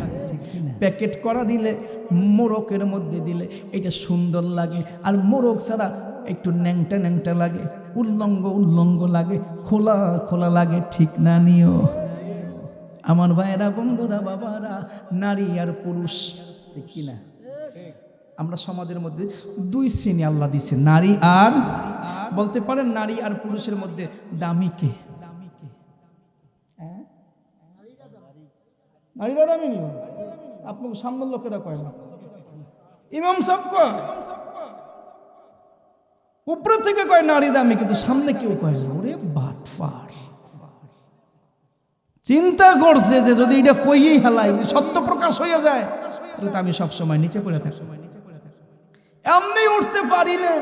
প্যাকেট করা দিলে, মোড়কের মধ্যে দিলে এটা সুন্দর লাগে, আর মোড়ক ছাড়া একটু ন্যাংটা ন্যাংটা লাগে। উল্লঙ্গ লাগে, খোলা খোলা লাগে, ঠিক না নিও? আমার ভাইয়েরা, বন্ধুরা, বাবারা, নারী আর পুরুষ, ঠিক কিনা? আমরা সমাজের মধ্যে দুই শ্রেণী আল্লাহ দিচ্ছে, নারী আর, বলতে পারেন নারী আর পুরুষের মধ্যে দামি কে? নারীরা দামি নিও, আপনাকে সামনের লোকেরা কয় না, ইমাম সাহেব কয়, উপরে থেকে কয় নারী দামি, কিন্তু সামনে কেউ কয় না। ওরে বাটফার, চিন্তা করছে যে যদি এটা কইয়েই হেলাই, সত্য প্রকাশ হয়ে যায়, তাহলে তো আমি সবসময় নিচে পড়ে থাকি, এমনি উঠতে পারি না,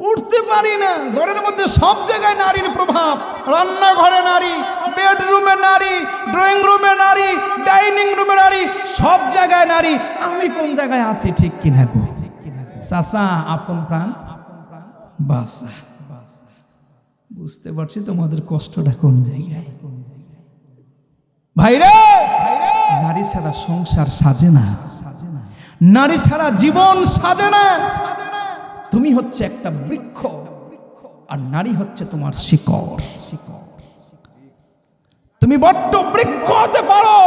উঠতে পারি না। ঘরের মধ্যে সব জায়গায় নারীর প্রভাব, রান্নাঘরে নারী, বেডরুমে নারী, ড্রয়িং রুমে নারী, ডাইনিং রুমে নারী, সব জায়গায় নারী। আমি কোন জায়গায় আছি, ঠিক কিনা গো? চাচা, আপন প্রাণ বাসা, বুঝতে পারছি তোমাদের কষ্টটা কোন জায়গায়। ভাইরে, নারী ছাড়া সংসার সাজে না, নারী ছাড়া জীবন সাজে না। তুমি হচ্ছে একটা বৃক্ষ, আর নারী হচ্ছে তোমার শিকড়। তুমি বড্ড বৃক্ষ হতে পারো,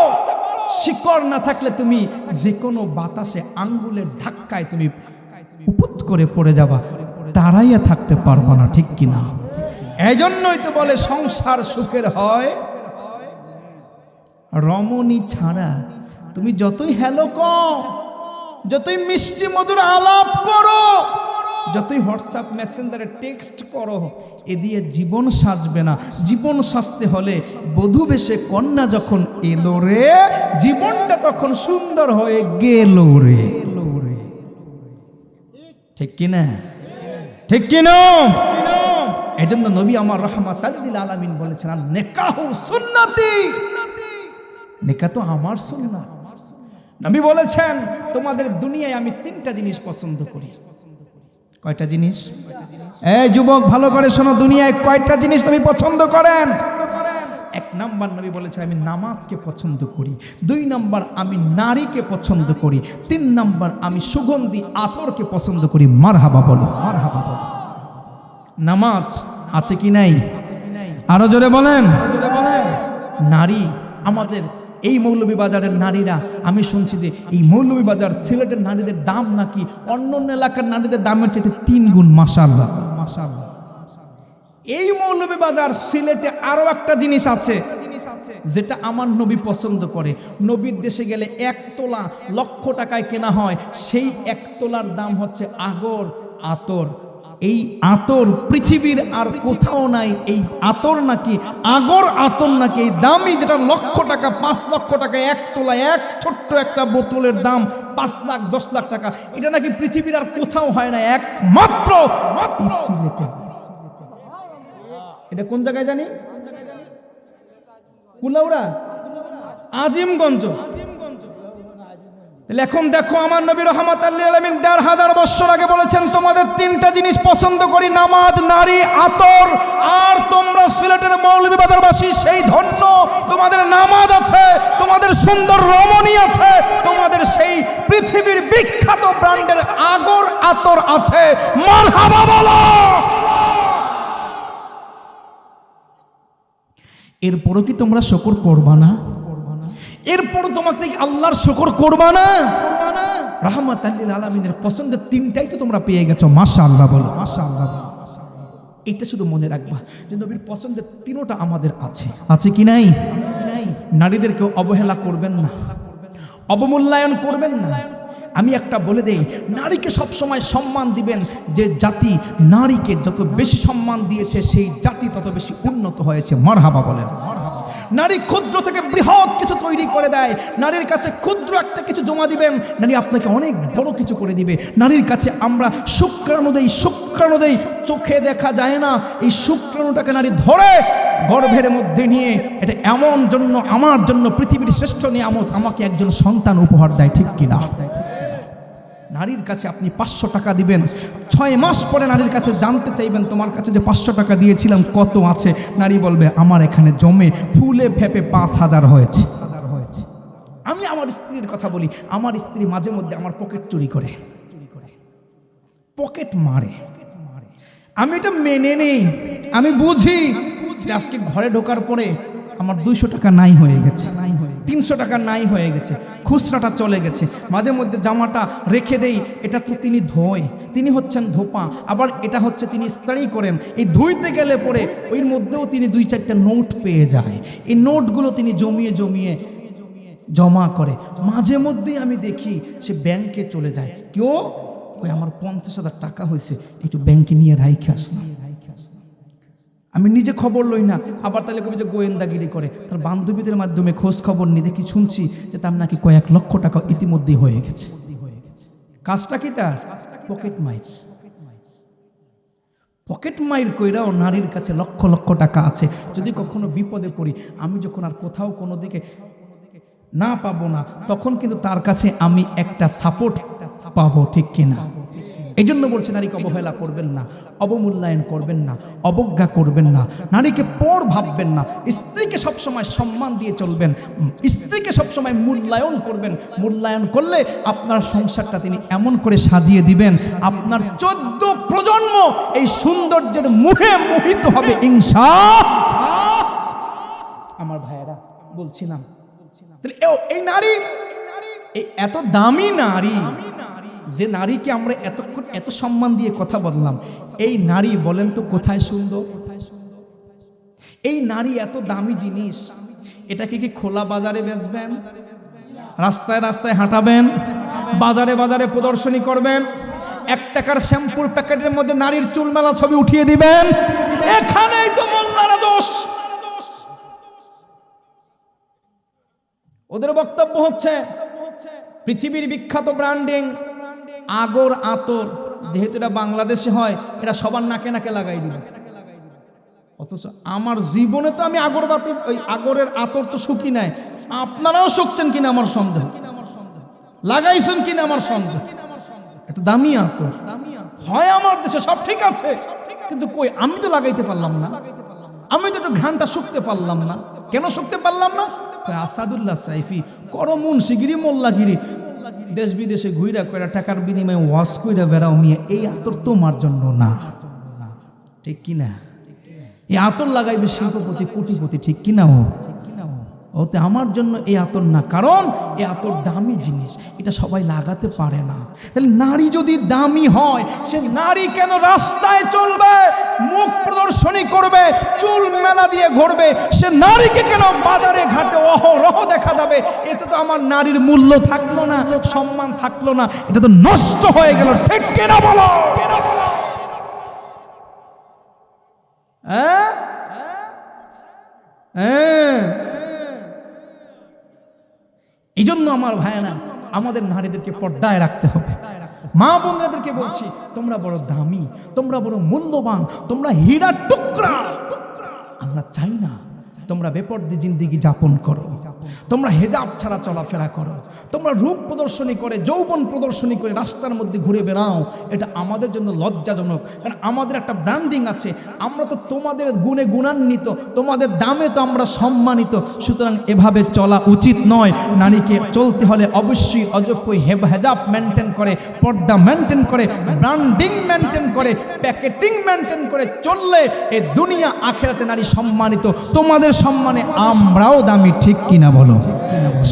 শিকড় না থাকলে তুমি যে কোনো বাতাসে আঙ্গুলের ধাক্কায় তুমি উপুত করে পড়ে যাবা, দাঁড়াইয়া থাকতে পারবো না, ঠিক কিনা? এই জন্যই তো বলে সংসার সুখের হয় রমণী ছাড়া। তুমি যতই হ্যালো কও, যতই মিষ্টি মধুর আলাপ করো, যতই হোয়াটসঅ্যাপ মেসেঞ্জারে টেক্সট করো, এ দিয়ে জীবন সাজবে না। জীবন সাজতে হলে বধূ বেশে কন্যা যখন এলো রে, জীবনটা তখন সুন্দর হয়ে গেল রে, ঠিক কিনা? ঠিক কিনা? এই জন্য নবী আমার রাহমাতাল লিল আলামিন বলেছেন, নিকাহু সুন্নতি, নিকাহ তো আমার সুন্নাত। নবী বলেছেন, তোমাদের দুনিয়ায় আমি তিনটা জিনিস পছন্দ করি। কয়টা জিনিস? এই যুবক ভালো করে শোনো, দুনিয়ায় কয়টা জিনিস নবী পছন্দ করেন? এক নাম্বার নবী বলেছেন, আমি নামাজকে পছন্দ করি। 2 নাম্বার আমি নারীকে পছন্দ করি। 3 নাম্বার আমি সুগন্ধি আতরকে পছন্দ করি। মারহাবা বলো, মারহাবা বলো। নামাজ আছে কি নাই? আরো জোরে বলেন। নারী, আমাদের এই মৌলভীবাজারের নারীরা, আমি শুনছি যে এই মৌলভীবাজার সিলেটের নারীদের দাম নাকি অন্য এলাকার নারীদের দামের চাইতে 3 গুণ। মাশাআল্লাহ, মাশাআল্লাহ। এই মৌলভীবাজার সিলেটে আরো একটা জিনিস আছে যেটা আমার নবী পছন্দ করে। নবীর দেশে গেলে 1 তোলা লক্ষ টাকায় কেনা হয়, সেই 1 তোলার দাম হচ্ছে আগর আতর। এই আতর পৃথিবীর আর কোথাও নাই। এই আতর নাকি, আগর আতর নাকি, এই দামি যেটা লক্ষ টাকা, 5 লক্ষ টাকা 1 তোলা, এক ছোট্ট একটা বোতলের দাম 5 লাখ 10 লাখ টাকা, এটা নাকি পৃথিবীর আর কোথাও হয় না, একমাত্র সিলেটে। এটা কোন জায়গায় জানি? কুলাউড়া, আজিমগঞ্জ। এখন দেখো, আমার নবী রাহমাতাল লিল আলামিন 1500 বছর আগে বলেছেন, তোমাদের 3টা জিনিস পছন্দ করি, নামাজ, নারী, আতর। আর তোমরা সিলেটের মৌলভীবাজারবাসী সেই ধন্য, তোমাদের নামাজ আছে, তোমাদের সুন্দর রমণী আছে, তোমাদের সেই পৃথিবীর বিখ্যাত ব্র্যান্ডের আগর আতর আছে। মারহাবা বলো। এরপরও কি তোমরা শুকর করবা না? এরপরও তোমাকে আল্লাহর শুকর করবা না? রাহমাতাল লিল আলামিনের পছন্দের 3টাই তো তোমরা পেয়ে গেছো। মাশাআল্লাহ বলো, মাশাআল্লাহ বলো। এটা শুধু মনে রাখবা যে নবীর পছন্দের 3টা আমাদের আছে। আছে কি নাই? নারীদেরকে অবহেলা করবেন না, অবমূল্যায়ন করবেন না। আমি একটা বলে দেই, নারীকে সবসময় সম্মান দিবেন। যে জাতি নারীকে যত বেশি সম্মান দিয়েছে, সেই জাতি তত বেশি উন্নত হয়েছে। মারহাবা বলেন। নারী ক্ষুদ্র থেকে বৃহৎ কিছু তৈরি করে দেয়। নারীর কাছে ক্ষুদ্র একটা কিছু জমা দিবেন, নারী আপনাকে অনেক বড় কিছু করে দিবে। নারীর কাছে আমরা শুক্রাণু দেই, শুক্রাণু দেই, চোখে দেখা যায় না, এই শুক্রাণুটাকে নারী ধরে গর্ভের মধ্যে নিয়ে, এটা এমন জন্য, আমার জন্য পৃথিবীর শ্রেষ্ঠ নিয়ামত, আমাকে একজন সন্তান উপহার দেয়, ঠিক কিনা? নারীর কাছে আপনি 500 টাকা দিবেন, 6 মাস পরে নারীর কাছে জানতে চাইবেন, তোমার কাছে যে 500 টাকা দিয়েছিলাম কত আছে? নারী বলবে, আমার এখানে জমে ফুলে ফেপে 5000 হয়েছে। আমি আমার স্ত্রীর কথা বলি, আমার স্ত্রী মাঝে মধ্যে আমার পকেট চুরি করে, পকেট মারে। আমি এটা মেনে নেই, আমি বুঝি যে আজকে ঘরে ঢোকার পরে আমার 200 টাকা নাই হয়ে গেছে, 300 টাকা নাই হয়ে গেছে, খুচরাটা চলে গেছে, মাঝে মধ্যে জামাটা রেখে দেই, এটা তো তিনি ধোয়, তিনি হচ্ছেন ধোপা, আবার এটা হচ্ছে তিনি ইস্ত্রি করেন, এই ধুইতে গেলে পরে ওই মধ্যেও তিনি 2-4টা নোট পেয়ে যায়, এই নোটগুলো তিনি জমিয়ে জমিয়ে জমা করে। মাঝে মধ্যেই আমি দেখি সে ব্যাংকে চলে যায়, কেউ কই আমার 50,000 টাকা হয়েছে, একটু ব্যাংকে নিয়ে রাইখে আসলাম। আমি নিজে খবর লই না, আবার তাহলে কবি যে গোয়েন্দাগিরি করে, তার বান্ধবীদের মাধ্যমে খোঁজ খবর নিয়ে দেখি শুনছি যে তার নাকি কয়েক লক্ষ টাকা ইতিমধ্যেই হয়ে গেছে। কাজটা কি তার? পকেট মাইর। পকেট মাইর কইরাও নারীর কাছে লক্ষ লক্ষ টাকা আছে। যদি কখনো বিপদে পড়ি, আমি যখন আর কোথাও কোনো দিকে না পাবো না, তখন কিন্তু তার কাছে আমি একটা সাপোর্ট পাবো, ঠিক কিনা? এই জন্য বলছে নারীকে অবহেলা করবেন না, অবমূল্যায়ন করবেন না, অবজ্ঞা করবেন না, নারীকে পর ভাববেন না, স্ত্রীকে সবসময় সম্মান দিয়ে চলবেন, স্ত্রীকে সবসময় মূল্যায়ন করবেন। মূল্যায়ন করলে আপনার সংসারটা তিনি এমন করে সাজিয়ে দিবেন, আপনার 14 প্রজন্ম এই সৌন্দর্যের মুহে মোহিত হবে ইনশাআল্লাহ। আমার ভাইয়েরা বলছিলাম, তাহলে এই নারী, এই এত দামি নারী, যে নারীকে আমরা এতক্ষণ এত সম্মান দিয়ে কথা বললাম, এই নারী বলেন তো কোথায় সুন্দর? এই নারী এত দামি জিনিস, এটাকে কি খোলা বাজারে বেচবেন, রাস্তায় রাস্তায় হাঁটাবেন, বাজারে বাজারে প্রদর্শনী করবেন, 1 টাকার শ্যাম্পুর প্যাকেটের মধ্যে নারীর চুল মেলা ছবি উঠিয়ে দিবেন? এখানেই তো মোল্লারা দোষ। ওদের বক্তব্য হচ্ছে পৃথিবীর বিখ্যাত ব্র্যান্ডিং আগর আতর, যেহেতু এটা বাংলাদেশে হয়, এটা সবার নাকে নাকে লাগাই দিবে। অথচ আমার জীবনে তো আমি আগরবাতির ওই আগরের আতর তো শুকি নাই, আপনারাও শুকছেন কিনা আমার সন্দেহ, লাগাইছেন কিনা আমার সন্দেহ। এত দামি আতর হয় আমার দেশে, সব ঠিক আছে, কিন্তু কই আমি তো লাগাইতে পারলাম না, আমি তো একটু ঘ্রাণটা শুকতে পারলাম না। কেন শুকতে পারলাম না? আসাদুল্লাহ সাইফি করমুন শিগিরি মোল্লাগিরি দেশ বিদেশে ঘুইরা কইরা টাকার বিনিময়ে ওয়াজ কইরা বেড়াও মিয়া, এই আতর তোমার জন্য না, ঠিক কিনা? এই আতর লাগাইবে শিল্পপতি কোটিপতি, ঠিক কিনা? ওতে আমার জন্য এই আতর না, কারণ এই আতর দামি জিনিস, এটা সবাই লাগাতে পারে না। তাহলে নারী যদি দামি হয়, সে নারী কেন রাস্তায় চলবে, মুখ প্রদর্শনী করবে, চুল মেলা দিয়ে ঘুরবে? সে নারীকে কেন বাজারে ঘাটে অহরহ দেখা যাবে? এতে তো আমার নারীর মূল্য থাকলো না, সম্মান থাকলো না, এটা তো নষ্ট হয়ে গেল, ঠিক কিনা বলো? হ্যাঁ হ্যাঁ। এই জন্য আমার ভাইয়েরা, আমাদের নারীদেরকে পর্দায় রাখতে হবে। মা বোনদেরকে বলছি, তোমরা বড় দামি, তোমরা বড় মূল্যবান, তোমরা হীরার টুকরা। আমরা চাই না তোমরা বেপরদি জিন্দেগি যাপন করো, তোমরা হেজাব ছাড়া চলাফেরা করো, তোমরা রূপ প্রদর্শনী করে, যৌবন প্রদর্শনী করে রাস্তার মধ্যে ঘুরে বেড়াও। এটা আমাদের জন্য লজ্জাজনক, কারণ আমাদের একটা ব্র্যান্ডিং আছে, আমরা তো তোমাদের গুণে গুণান্বিত, তোমাদের দামে তো আমরা সম্মানিত। সুতরাং এভাবে চলা উচিত নয়। নারীকে চলতে হলে অবশ্যই অজপ্যই হেজাব মেনটেন করে, পর্দা মেনটেন করে, ব্র্যান্ডিং মেনটেন করে, প্যাকেটিং মেনটেন করে চললে এই দুনিয়া আখেরাতে নারী সম্মানিত, তোমাদের সম্মানে আমরাও দামি, ঠিক কিনা বলো?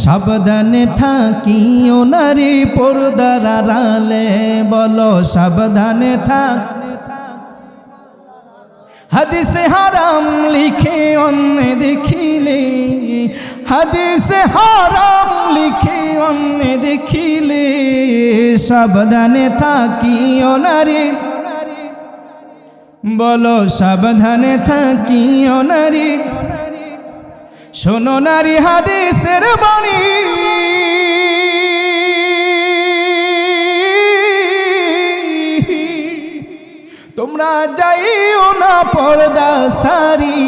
সাবধানে থাকিও নারী পর্দার আড়ালে, বলো সাবধানে থাক। হাদিসে হারাম লিখে অন্য দেখিলে, হাদিসে হারাম লিখে অন্য দেখিলে, সাবধানে থাকিও নারী, বলো সাবধানে থাকিও নারী। শোনো নারী হাদিসের বাণী, তোমরা যাইও না পর্দা সারি।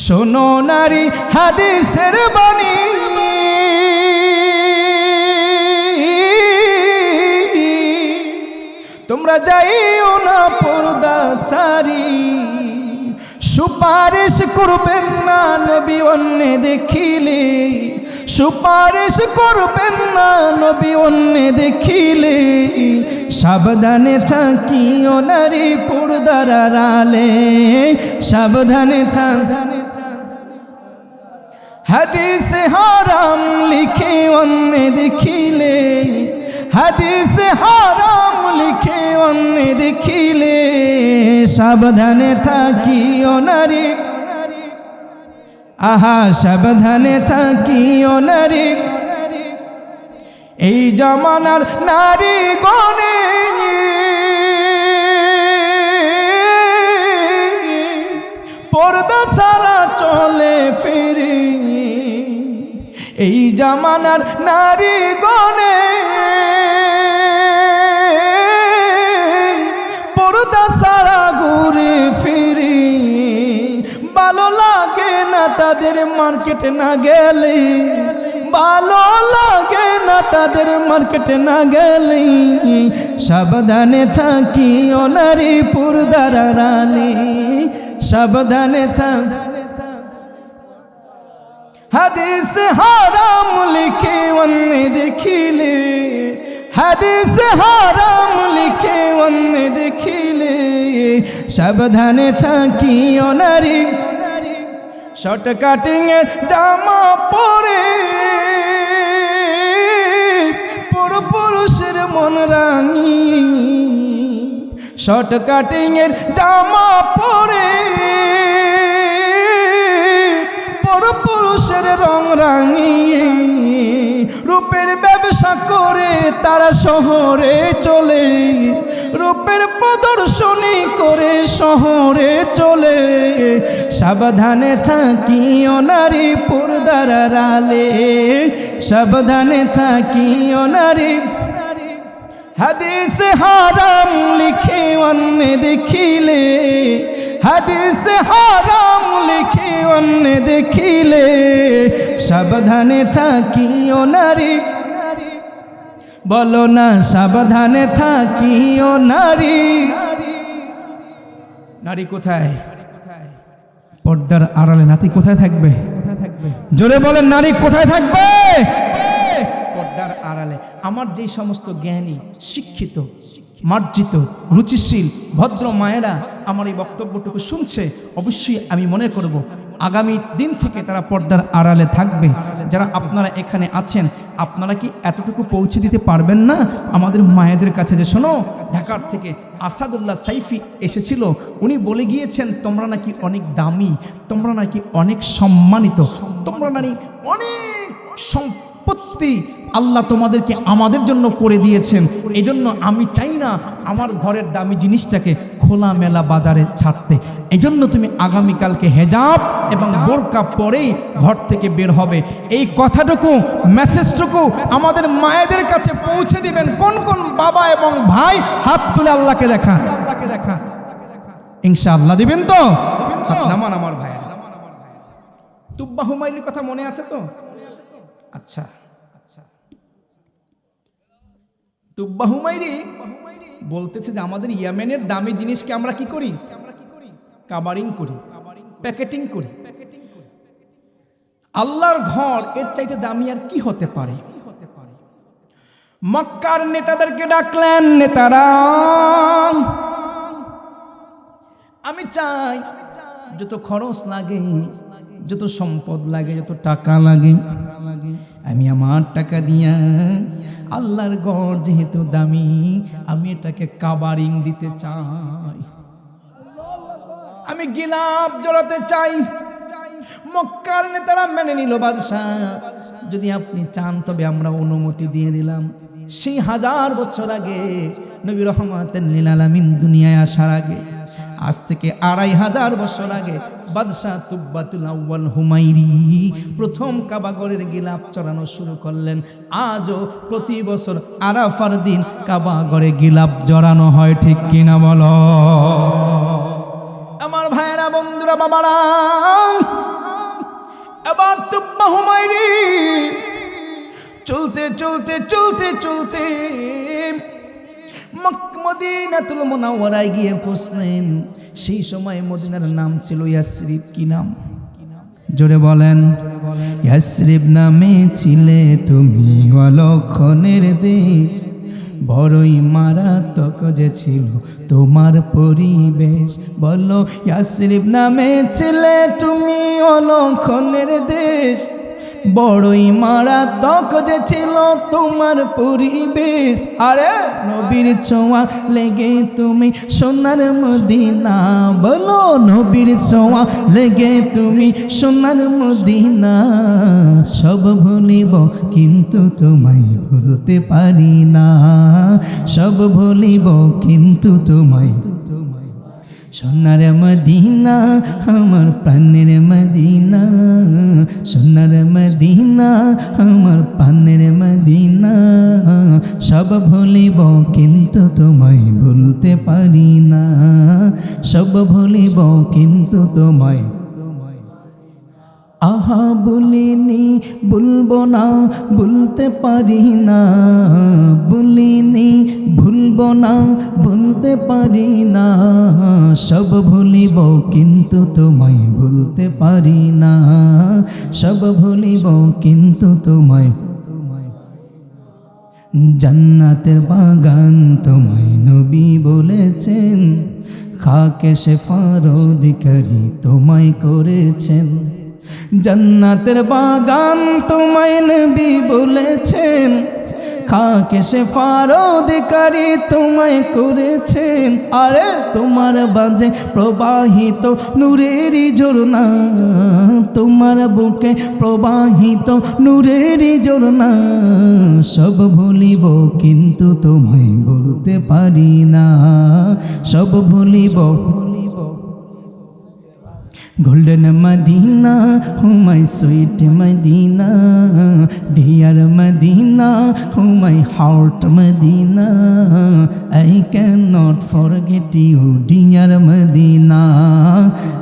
শোনো নারী হাদিসের বাণী, তোমরা যাইও না পর্দা সারি। সুপারিশ করবেন না নবী অন্য দেখিলে, সুপারিশ করবেন না নবী অন্যে দেখিলে, সাবধানে থাকিও নারী পর্দার আড়ালে, সাবধানে হাদিসে হারাম লিখে অন্যে দেখিলে, হাদিসে হারাম লিখে অন্যে দেখিলে, সাবধানে থাকিও নারী, আহা সাবধানে থাকিও নারী। এই জামানার নারী গণে পর্দা ছাড়া চলে ফিরে, এই জামানার নারী গণে পর্দা ছাড়া ঘুরে ফিরে। ভালো লাগে না তাদের মার্কেটে না গেলে, ভালো লাগে না তাদের মার্কেটে না গেলে, সাবধানে থাকিও নারী পর্দার আড়ালে, সাবধানে থাক। হাদিস হারাম লিখে অন্যে দেখিলে, হাদিস হারাম লিখে অন্যে দেখিলে, সাবধানে থাকিও নারী। শর্ট কাটিং এর জামা পরে পুরুষের মন রাঙি, শর্ট কাটিং এর জামা পরে পুরুষের রং রাঙিয়ে, রূপের ব্যবসা করে তারা শহরে চলে, রূপের প্রদর্শনী করে শহরে চলে, সাবধানে থাকিও নারী পর্দার আড়ালে, সাবধানে থাকিও নারী। হাদিস হারাম লিখে অন্যে দেখিলে, হাদিস হারাম লিখে অন্যে দেখিলে, সাবধানে থাকিও নারী। বলো না সাবধানে থাকিও নারী। নারী কোথায়? পর্দার আড়ালে। নারী কোথায় থাকবে? জোরে বলেন, নারী কোথায় থাকবে? পর্দার আড়ালে। আমার যে সমস্ত জ্ঞানী, শিক্ষিত, মার্জিত, রুচিশীল ভদ্র মায়েরা আমার এই বক্তব্যটুকু শুনছে, অবশ্যই আমি মনে করব আগামী দিন থেকে তারা পর্দার আড়ালে থাকবে। যারা আপনারা এখানে আছেন, আপনারা কি এতটুকু পৌঁছে দিতে পারবেন না আমাদের মায়েদের কাছে যে শোনো, ঢাকার থেকে আসাদুল্লাহ সাইফি এসেছিল, উনি বলে গিয়েছেন তোমরা নাকি অনেক দামি, তোমরা নাকি অনেক সম্মানিত, তোমরা নাকি অনেক সম্পত্তি আল্লাহ তোমাদেরকে আমাদের জন্য করে দিয়েছেন। এই জন্য আমি চাই না আমার ঘরের দামি জিনিসটাকে খোলামেলা বাজারে ছাড়তে। এই জন্য তুমি আগামীকালকে হেজাব এবং বোরকা পরেই ঘর থেকে বের হবে। এই কথাটুকু, মেসেজটুকু আমাদের মায়েদের কাছে পৌঁছে দিবেন। কোন কোন বাবা এবং ভাই হাত তুলে আল্লাহকে দেখান, আল্লাহকে দেখান, ইনশাআল্লাহ দিবেন তো? নামান আমার ভাই। তুব্বা হুমায়ুনের কথা মনে আছে তো? আচ্ছা, তুব্বা হুমায়রি বলতেছে যে আমাদের ইয়েমেনের দামি জিনিসকে আমরা কি করি? কাভারিং করি, প্যাকেটিং করি। আল্লাহর ঘর এর চাইতে দামি আর কি হতে পারে? মক্কার নেতাদেরকে ডাকলেন, নেতারা আমি চাই যত খরচ লাগে, যত সম্পদ লাগে, যত টাকা লাগে, আমি আমার টাকা দিয়া আল্লাহর ঘর যেহেতু দামি, আমি এটাকে কাভারিং দিতে চাই, আমি গিলাপ জড়াতে চাই। মক্কার নেতারা মেনে নিল, বাদশাহ যদি আপনি চান তবে আমরা অনুমতি দিয়ে দিলাম। সেই 1000 বছর আগে নবী রহমাতুল লিল আলামিন দুনিয়ায় আসার আগে, আজ থেকে 2500 বছর আগে বাদশাহ তুব্বাতুল আউয়াল হুমায়রি প্রথম কাবাগরের গিলাপ চড়ানো শুরু করলেন। আজও প্রতি বছর আরাফার দিন কাবাগরে গিলাপ জড়ানো হয়, ঠিক কিনা বলো? আমার ভাইরা, বন্ধুরা, বাবারা, এবার তুব্বা হুমায়রি চলতে চলতে চলতে চলতে মদিনাতুল মুনাওয়ারায় গিয়ে পৌঁছলেন। সেই সময় মদিনার নাম ছিল ইয়াসরিব। কি নাম? জোরে বলেন। ইয়াসরিব নামে ছিলে তুমি অলক্ষণের দেশ, বড়ই মারাত্মক যে ছিল তোমার পরিবেশ। বলো ইয়াসরিব নামে ছিলে তুমি অলক্ষণের দেশ, বড়ই মারাত্মক যে ছিল তোমার পরিবেশ। আরে নবীর ছোঁয়া লেগে তুমি সোনার মদিনা, বলো নবীর ছোঁয়া লেগে তুমি সোনার মদিনা। সব ভুলিব কিন্তু তোমায় ভুলতে পারি না, সব ভুলিব কিন্তু তোমায়। সোনার মদিনা আমার প্রাণের মদিনা, সোনার মদিনা আমার প্রাণের মদিনা। সব ভুলিব কিন্তু তোমায় ভুলতে পারি না, সব ভুলিব কিন্তু তোমায়। আহা বলিনি ভুলবো না, ভুলতে পারি না, বলিনি ভুলবো না, ভুলতে পারি না। সব ভুলিব কিন্তু তোমায় ভুলতে পারি না, সব ভুলিব কিন্তু তোমায়। জান্নাতের বাগান তোমায় নবী বলেছেন, খাকে শেফার অধিকারী তোমায় করেছেন। জান্নাতের বাগান তোমায় নবী বলেছেন, খাকে শেফার অধিকারী তোমায় করেছেন। আরে তোমার বাজে প্রবাহিত নূরেরই ঝরনা, তোমার বুকে প্রবাহিত নূরেরই ঝরনা। সব ভুলিব কিন্তু তোমায় বলতে পারি না, সব ভুলিব। গোল্ডেন মদিনা হো my sweet Madina, dear Madina হো my heart Madina. I can not forget you dear Madina,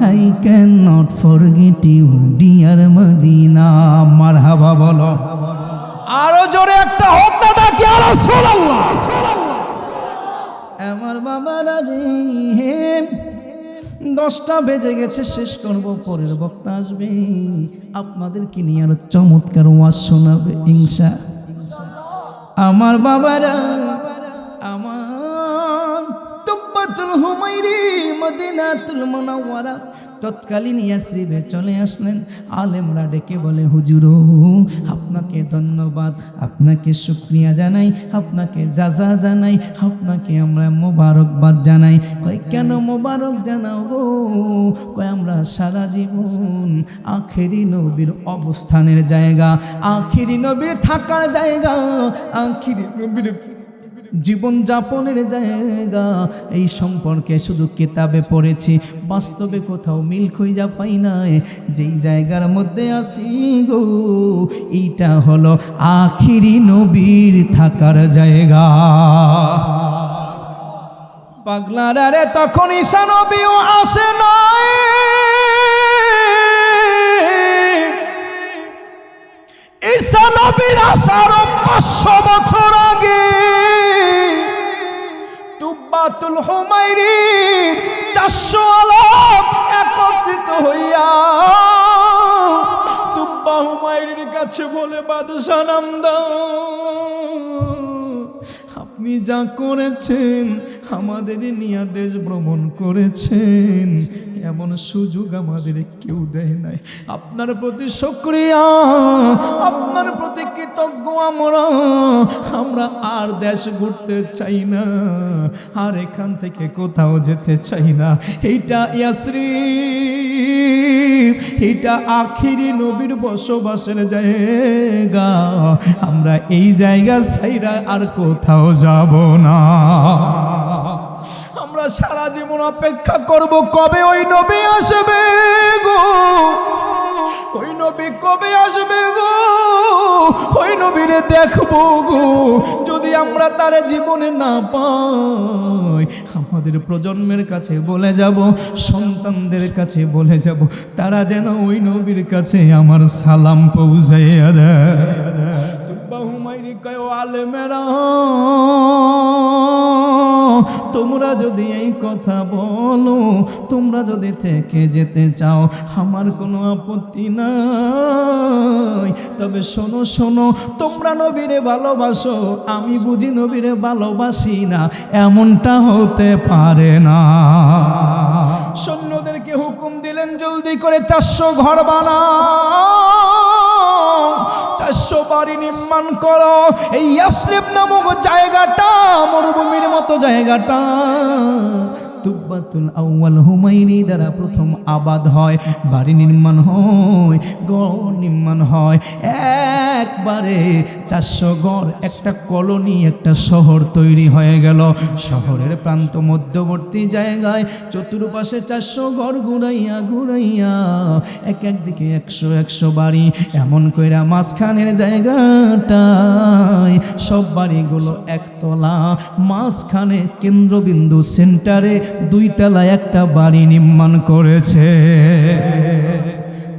I can not forget you dear Madina. মারহাবা বলো আরো জোরে একটা হোক না ডাকি ইয়া রাসূলুল্লাহ। আমার বাবারা রে, 10টা বেজে গেছে, শেষ করব, পরের বক্তা আসবে আপনাদেরকে নিয়ে আরো চমৎকার ওয়াজ শোনাবে ইনশাআল্লাহ। আমার বাবারা, আমার তুব্বাতুল হুমাইরি মদিনাতুল মুনাওয়ারা তৎকালীন ইয়াসরিবে চলে আসলেন। আলেমরা ডেকে বলে, হুজুর আপনাকে ধন্যবাদ, আপনাকে শুকরিয়া জানাই, আপনাকে জাযা জানাই, আপনাকে আমরা মোবারকবাদ জানাই। কই কেন মোবারক জানাও গো? কই আমরা সারা জীবন আখেরি নবীর অবস্থানের জায়গা, আখেরি নবীর থাকার জায়গা, আখেরি নবীর জীবন যাপনের জায়গা, এই সম্পর্কে শুধু কিতাবে পড়েছি, বাস্তবে কোথাও মিল খুঁজা পাই নাই। যেই জায়গার মধ্যে আসি গো, এইটা হলো আখিরি নবীর থাকার জায়গা। পাগলারা রে, তখন ঈসা নবীও আসে নাই, ঈসা নবীর আসার 500 বছর আগে তুব্বাতুল হুমাইরির 400 আলম একত্রিত হইয়া তুব্বা হুমাইরির কাছে বলে, বাদশা নাম দাও, আপনি যা করেছেন, আমাদের নিয়ে দেশ ভ্রমণ করেছেন, এমন সুযোগ আমাদের কেউ দেয় নাই। আপনার প্রতি শুকরিয়া, আপনার প্রতি কৃতজ্ঞ আমরা আর দেশ ঘুরতে চাই না, আর এখান থেকে কোথাও যেতে চাই না। এইটা ইয়াসরিব, এটা আখিরি নবীর বসবাসের জায়গা, আমরা এই জায়গা ছাইরা আর কোথাও যাব না। আমরা সারা জীবন অপেক্ষা করব, কবে ওই নবী আসবে গো, ওই নবী কবে আসবে গো, ওই নবীরে দেখবো গো। যদি আমরা তার জীবনে না পাই, আমাদের প্রজন্মের কাছে বলে যাব, সন্তানদের কাছে বলে যাব, তারা যেন ওই নবীর কাছে আমার সালাম পৌঁছাইয়া দেয়। তুব্বা হুমাইরি কয়, আলেমেরা তোমরা যদি এই কথা বলো, তোমরা যদি থেকে যেতে চাও, আমার কোনো আপত্তি নাই। তবে শোনো শোনো, তোমরা নবীরে ভালোবাসো, আমি বুঝি নবীরে ভালোবাসি না, এমনটা হতে পারে না। সৈন্যদেরকে হুকুম দিলেন, জলদি করে 400 ঘর বানাও, 400 বাড়ি নির্মাণ করো। এই ইয়াসরিব নামক জায়গাটা, মরুভূমির মতো জায়গাটা, তুব্বাতুল আউয়াল হুমায়রি দ্বারা প্রথম আবাদ হয়, বাড়ি নির্মাণ হয়, গড় নির্মাণ হয়। একবারে 400 গড়, একটা কলোনি, একটা শহর তৈরি হয়ে গেল। শহরের প্রান্ত মধ্যবর্তী জায়গায় চতুর্পাশে 400 গড় ঘুরাইয়া ঘুরাইয়া একদিকে 100 বাড়ি, এমন কইরা মাঝখানের জায়গাটায় সব বাড়িগুলো একতলা, মাঝখানে কেন্দ্রবিন্দু সেন্টারে 2 তলায় একটা বাড়ি নির্মাণ করেছে।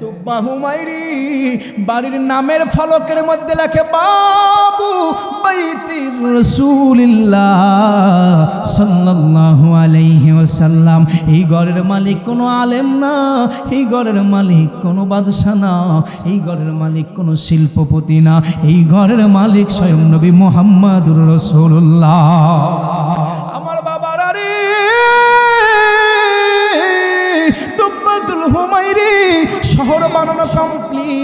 তুব্বা হুমায়রি বাড়ির নামের ফলকের মধ্যে লেখে বাবু বাইতির রাসূলিল্লাহ সাল্লাল্লাহু আলাইহি ওয়াসাল্লাম। এই ঘরের মালিক কোনো আলেম না, এই ঘরের মালিক কোনো বাদশা না, এই ঘরের মালিক কোনো শিল্পপতি না, এই ঘরের মালিক স্বয়ং নবী মুহাম্মদুর রাসূলুল্লাহ। আমার বাবার আরে তুব্বাতুল হুমায়রি শহর বানানো কমপ্লিট।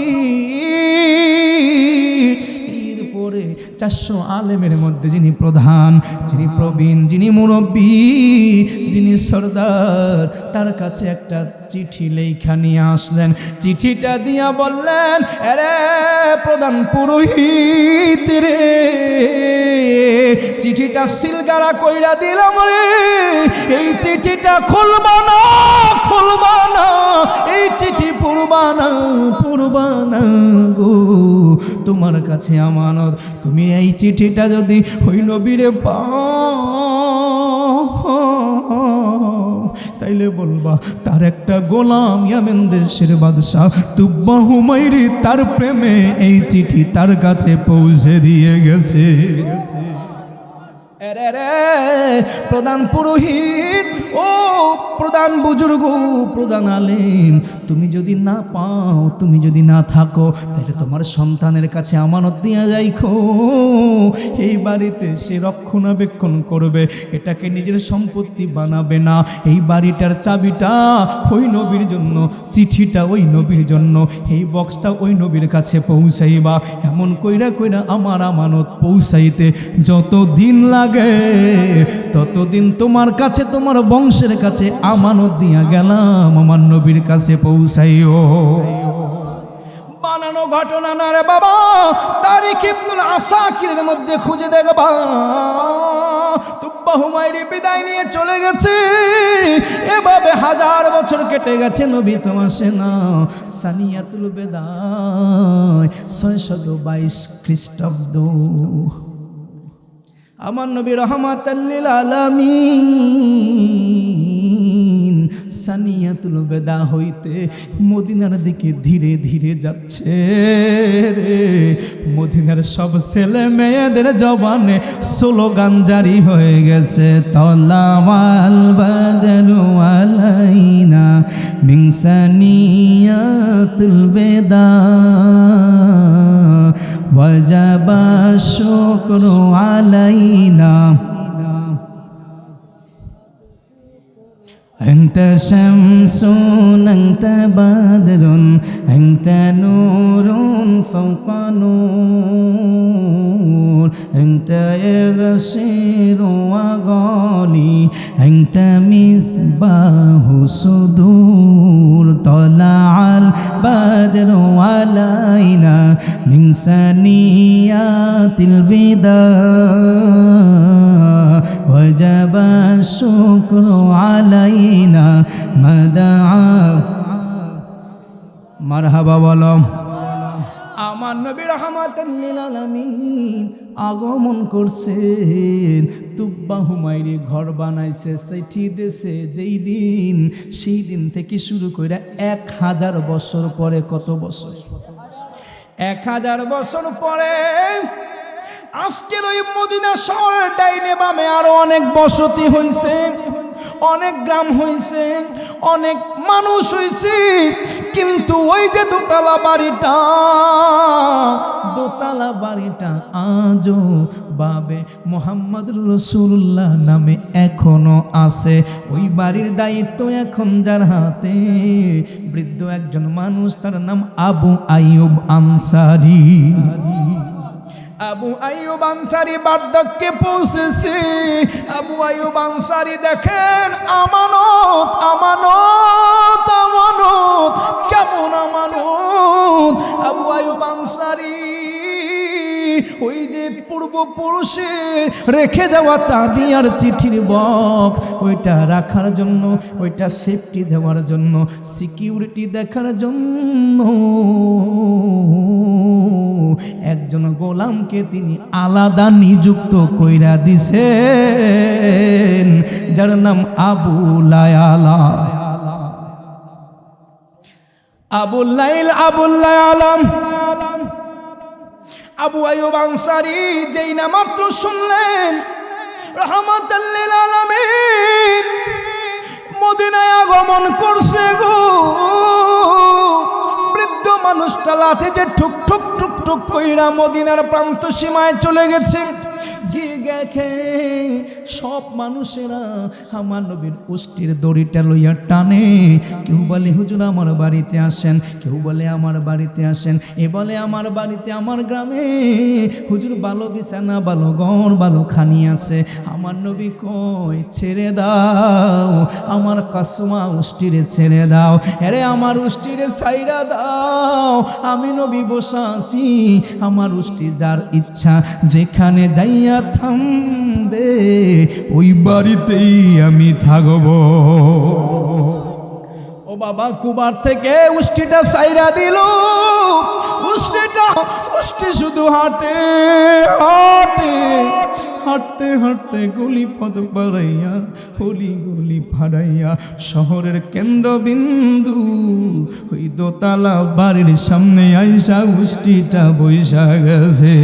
এরপরে 400 আলেমের মধ্যে যিনি প্রধান, যিনি প্রবীণ, যিনি মুরব্বী, যিনি সর্দার, তার কাছে একটা চিঠি লেখা নিয়ে আসলেন। চিঠিটা দিয়া বললেন, আরে প্রধান পুরোহিত রে, চিঠিটা সিলগারা কইরা দিলাম রে, এই চিঠিটা খুলবা না, খুলবা না, এই চিঠি পড়বা না, পড়বা না গো, তোমার কাছে আমানত। তুমি এই চিঠিটা যদি ওই নবীরে পাও, তাইলে বলবা তার একটা গোলাম ইয়ামেন দেশের বাদশাহ তুব্বা হুমায়রি তার প্রেমে এই চিঠি তার কাছে পৌঁছে দিয়ে গেছে। প্রধান পুরোহিত, ও প্রধান বুজুর্গ, প্রধান আলেম, তুমি যদি না পাও, তুমি যদি না থাকো, তাহলে তোমার সন্তানের কাছে আমানত দিয়া যাইখো। এই বাড়িতে সে রক্ষণাবেক্ষণ করবে, এটাকে নিজের সম্পত্তি বানাবে না। এই বাড়িটার চাবিটা ওই নবীর জন্য, চিঠিটা ওই নবীর জন্য, এই বক্সটা ওই নবীর কাছে পৌঁছাইবা। এমন কইরা কইরা আমার আমানত পৌঁছাইতে যত দিন লাগে ততদিন তোমার কাছে, তোমার বংশের কাছে আমানত দিয়া গেলাম, আমার নবীর কাছে পৌঁছাইও। বানানো ঘটনা না রে বাবা, তারিখ ইবনুল আসাকিরের মধ্যে খুঁজে দেখবা। তুব্বা হুমায়রি বিদায় নিয়ে চলে গেছে, এভাবে 1000 বছর কেটে গেছে, নবী তো আসে না। সানিয়াতুল বেদায় 622 খ্রিস্টাব্দ। আমার নবী রহমাতাল লিল আলামিন সানিয়াতুল বেদা হইতে মদিনার দিকে ধীরে ধীরে যাচ্ছে রে। মদিনার সব ছেলে মেয়েদের জবানে স্লোগান জারি হয়ে গেছে, তলাওয়াল বাদরু আলাইনা মিন সানিয়াতুল বেদা ওয়াজাবা শুকরু আলাইনা আনতা শামসুন আনতা বাদরুন আনতা নূরুন ফাওকা নূর আনতা ইয়াগশিরু ওয়া গালি আনতা মিসবাহু সুদূর তালাআল বাদরু আলাইনা মিন সানিয়াতিল বিদা ওয়াজাবা শুকরু আলাইনা মাদাআ। মারহাবা বলো। আমার নবী রাহমাতুল লিল আলামিন আগমন করছেন। তুব্বা হুমায়রি ঘর বানাইছে, চিঠি দিয়েছে যেই দিন, সেই দিন থেকে শুরু করে 1000 বছর পরে, কত বছর? 1000 বছর পরে আজকের ওই মদিনা শহরের ডাইনে বামে আরো অনেক বসতি হয়েছে, অনেক গ্রাম হয়েছে, অনেক মানুষ হয়েছে, কিন্তু ওই যে দোতলা বাড়িটা আজও বাবে মোহাম্মদ রাসূলুল্লাহ নামে এখনো আছে। ওই বাড়ির দায়িত্ব এখন যার হাতে, বৃদ্ধ একজন মানুষ, তার নাম আবু আইয়ুব আনসারী। আবু আইয়ুব আনসারী বাগদাদকে পৌঁছেছে। আবু আইয়ুব আনসারী দেখেন আমানত, আমানত, আমানত, কেমন আমানত। আবু আইয়ুব আনসারী ওই যে পূর্বপুরুষের রেখে যাওয়া চাবি আর চিঠির বক্স, ওইটা রাখার জন্য, ওইটা সেফটি দেওয়ার জন্য, সিকিউরিটি দেখার জন্য একজন গোলামকে তিনি আলাদা নিযুক্ত কইরা দিছেন, যার নাম আবু লায়ালা। আবুল লাইল, আবুল লায়ালাম। আবু আইয়ুব আনসারী যেই না মাত্র শুনলেন রাহমাতাল লিল আলামিন মদিনায় আগমন করছে গো, বৃদ্ধ মানুষটা লাঠিতে ঠুক ঠুক ঠুক ঠুক কইরা মদিনার প্রান্ত সীমায় চলে গেছে। দেখে সব মানুষেরা আমার নবীর উষ্টির দড়িটা লইয়া টানে। কেউ বলে হুজুর আমার বাড়িতে আসেন, কেউ বলে আমার বাড়িতে আসেন, এ বলে আমার বাড়িতে, আমার গ্রামে হুজুর ভালো বিছানা, ভালো ঘর, ভালো খানি আছে। আমার নবী কই ছেড়ে দাও, আমার কাসমা উষ্টিরে ছেড়ে দাও, আরে আমার উষ্টিরে ছাইরা দাও, আমি নবী বসা আছি, আমার উষ্টি যার ইচ্ছা যেখানে যাইয়া থামবে ওই বাড়িতেই আমি থাকব। ও বাবা কুবার থেকে উষ্টিটা ছাইরা দিল, উষ্টি শুধু হাঁটে হাঁটে, হাঁটতে হাঁটতে গলি পথ পাড়াইয়া, হলি গলি ফাড়াইয়া শহরের কেন্দ্রবিন্দু ওই দোতলা বাড়ির সামনে আইসা উষ্টিটা বৈশা গেছে।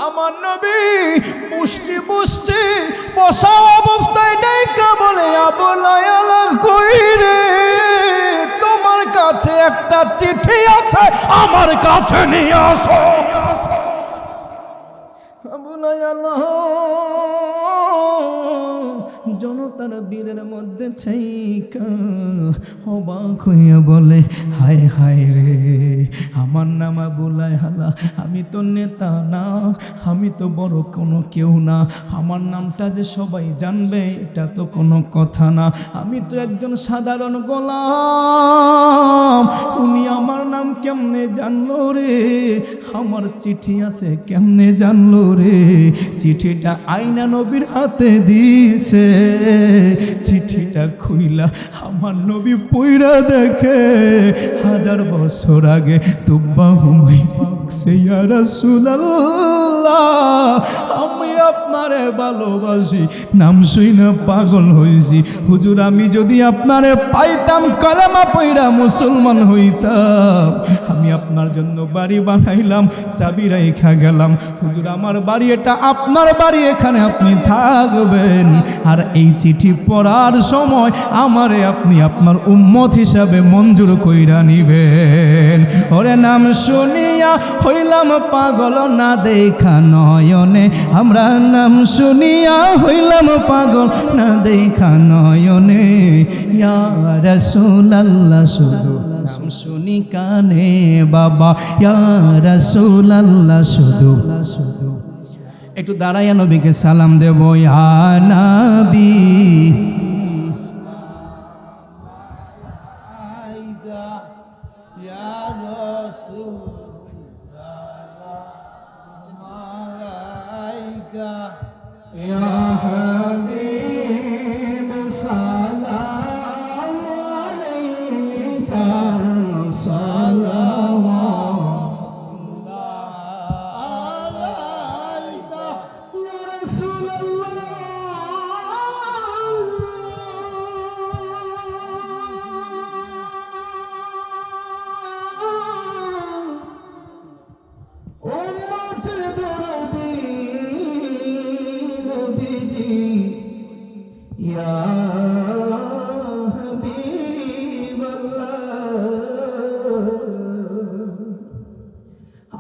আমার নবী মুষ্টি বুঝছে বসা অবস্থায় ডাইকা বলে আবু লায়ালা কই রে, তোমার কাছে একটা চিঠি আছে, আমার কাছে নিয়ে আসো। আবু লায়ালা জনতার বীরের মধ্যে ছাইকা অবাক হইয়া বলে হায় হায় রে, আমার নাম আবু লায়ালা, আমি তো নেতা না, আমি তো বড় কোনো কেউ না, আমার নামটা যে সবাই জানবে এটা তো কোনো কথা না, আমি তো একজন সাধারণ গোলাম, উনি আমার নাম কেমনে জানলো রে, আমার চিঠি আছে কেমনে জানলো রে। চিঠিটা আয়না নবীর হাতে দিছে, চিঠিটা খুইলা আমার নবী পইরা দেখে 1000 বছর আগে তুব্বা হুমাইছে ইয়া রাসূলুল্লাহ, আমি আপনারে ভালোবাসি, নাম শুইনা পাগল হইছি হুজুর, আমি যদি আপনারে পাইতাম কালেমা পইরা মুসলমান হইতাম, আমি আপনার জন্য বাড়ি বানাইলাম, চাবি রাইখা গেলাম হুজুর, আমার বাড়ি এটা আপনার বাড়ি, এখানে আপনি থাকবেন, আর এই চিঠি পড়ার সময় আমারে আপনি আপনার উম্মত হিসাবে মঞ্জুর কইরা নিবেন। ওরে নাম শুনিয়া হইলাম পাগল না দেখা নয়নে, আমরা নাম শুনিয়া হইলাম পাগল না দেখা নয়নে, ইয়া রাসূলুল্লাহ শুধু নাম শুনি কানে বাবা, ইয়া রাসূলুল্লাহ শুধু। একটু দাঁড়াইয়া নবীকে সালাম দেব, ইয়া নবী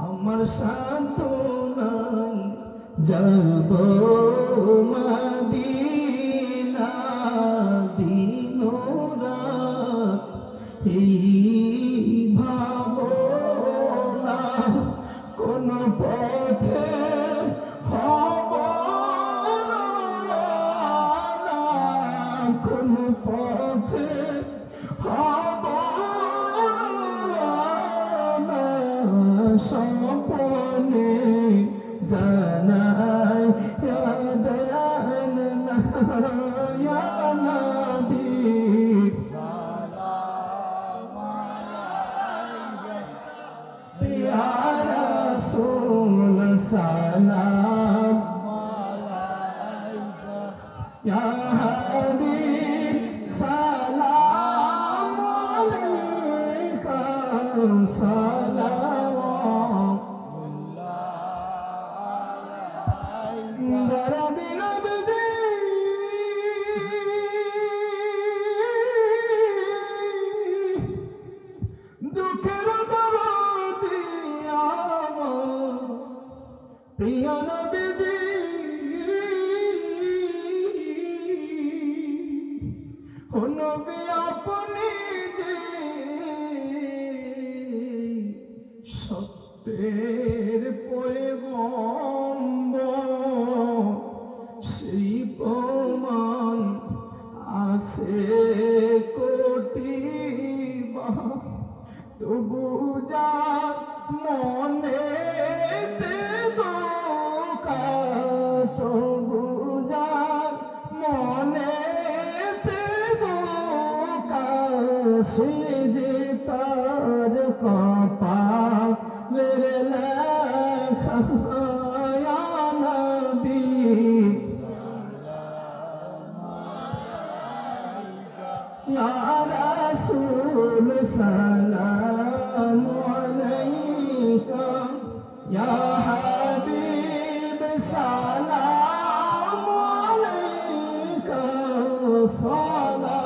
আমার সান্তনায় যাব মদিনা দিন রাত এই ভাবনা কোন পথে হব না কোন পথে হব না স্বপ্নে জানাই ইয়া দয়াল ইয়া নবী ইয়া রাসূল সালাম ইয়া হাবিব সালাম আলাইকা সালাওয়াত দরদি নবী দুঃখের দরদি আমার প্রিয় নবীজি ও নবী আপনি যে সত্যের পয়গম্বর সেই প্রমাণ আছে কোটি তবু যা মনে তবু যা মনে সে যে তার কপাল মেরে লেখা ইয়া নবী ইয়া রাসূল সালাম আলাইকা ইয়া হাবিব সালাম আলাইকা সালাওয়াতুল্লাহ